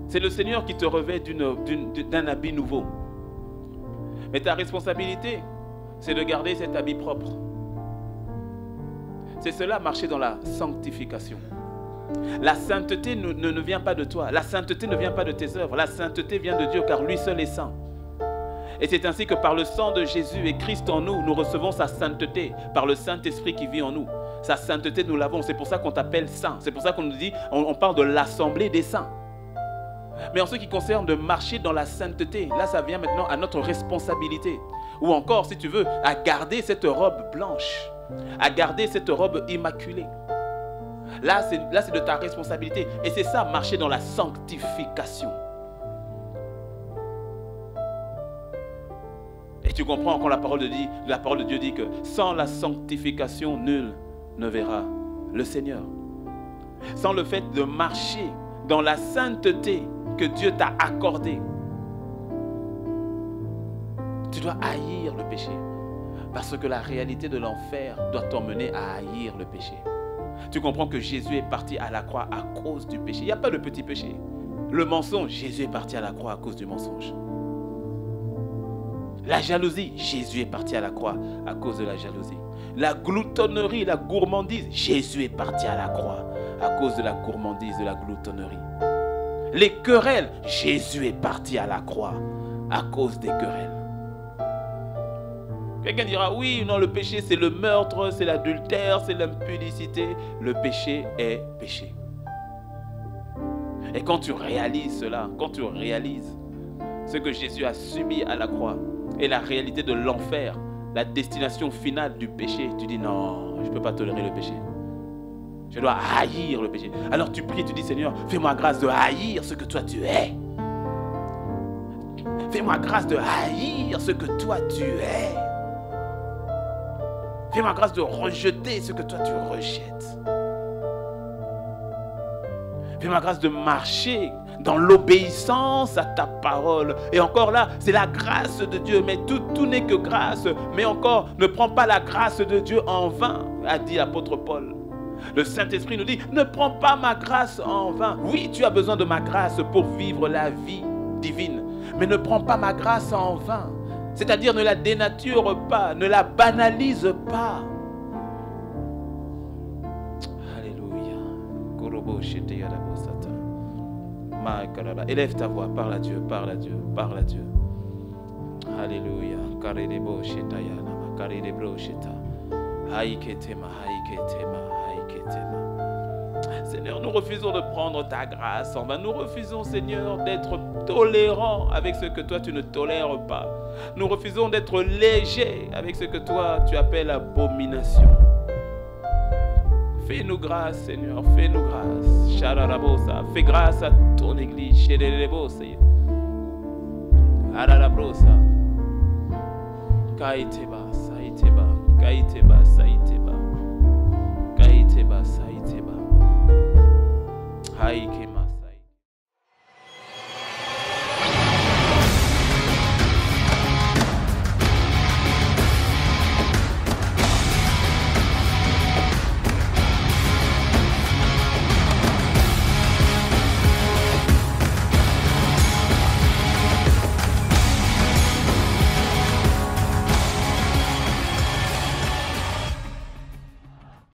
C'est le Seigneur qui te revêt d'un habit nouveau. Mais ta responsabilité, c'est de garder cet habit propre. C'est cela, marcher dans la sanctification. La sainteté ne vient pas de toi. La sainteté ne vient pas de tes œuvres. La sainteté vient de Dieu, car lui seul est saint. Et c'est ainsi que par le sang de Jésus et Christ en nous, nous recevons sa sainteté, par le Saint-Esprit qui vit en nous. Sa sainteté, nous l'avons. C'est pour ça qu'on t'appelle saint. C'est pour ça qu'on nous dit, on parle de l'assemblée des saints. Mais en ce qui concerne de marcher dans la sainteté, là, ça vient maintenant à notre responsabilité. Ou encore, si tu veux, à garder cette robe blanche, à garder cette robe immaculée. Là, c'est de ta responsabilité. Et c'est ça, marcher dans la sanctification. Et tu comprends quand la parole de Dieu dit que sans la sanctification, nul ne verra le Seigneur. Sans le fait de marcher dans la sainteté que Dieu t'a accordée, tu dois haïr le péché. Parce que la réalité de l'enfer doit t'emmener à haïr le péché. Tu comprends que Jésus est parti à la croix à cause du péché. Il n'y a pas de petit péché. Le mensonge, Jésus est parti à la croix à cause du mensonge. La jalousie, Jésus est parti à la croix à cause de la jalousie. La gloutonnerie, la gourmandise, Jésus est parti à la croix à cause de la gourmandise, de la gloutonnerie. Les querelles, Jésus est parti à la croix à cause des querelles. Quelqu'un dira, oui, non, le péché c'est le meurtre, c'est l'adultère, c'est l'impudicité. Le péché est péché. Et quand tu réalises cela, quand tu réalises ce que Jésus a subi à la croix et la réalité de l'enfer, la destination finale du péché, tu dis non, je ne peux pas tolérer le péché. Je dois haïr le péché. Alors tu pries, tu dis Seigneur, fais-moi grâce de haïr ce que toi tu es. Fais-moi grâce de haïr ce que toi tu es. Fais-moi grâce de rejeter ce que toi tu rejettes. Fais-moi grâce de marcher dans l'obéissance à ta parole. Et encore là, c'est la grâce de Dieu. Mais tout n'est que grâce. Mais encore, ne prends pas la grâce de Dieu en vain, a dit l'apôtre Paul. Le Saint-Esprit nous dit, ne prends pas ma grâce en vain. Oui, tu as besoin de ma grâce pour vivre la vie divine. Mais ne prends pas ma grâce en vain. C'est-à-dire ne la dénature pas, ne la banalise pas. Alléluia. Élève ta voix, parle à Dieu, parle à Dieu, parle à Dieu. Alléluia. Seigneur, nous refusons de prendre ta grâce en vain. Nous refusons, Seigneur, d'être tolérants avec ce que toi tu ne tolères pas. Nous refusons d'être légers avec ce que toi tu appelles abomination. Fais-nous grâce, Seigneur, fais-nous grâce. Shararabosa, fais grâce à ton église. Sherelebosa. Ararabrosa. Kaiteba, saiteba, kaiteba, saiteba. Kaiteba, saiteba. Haïke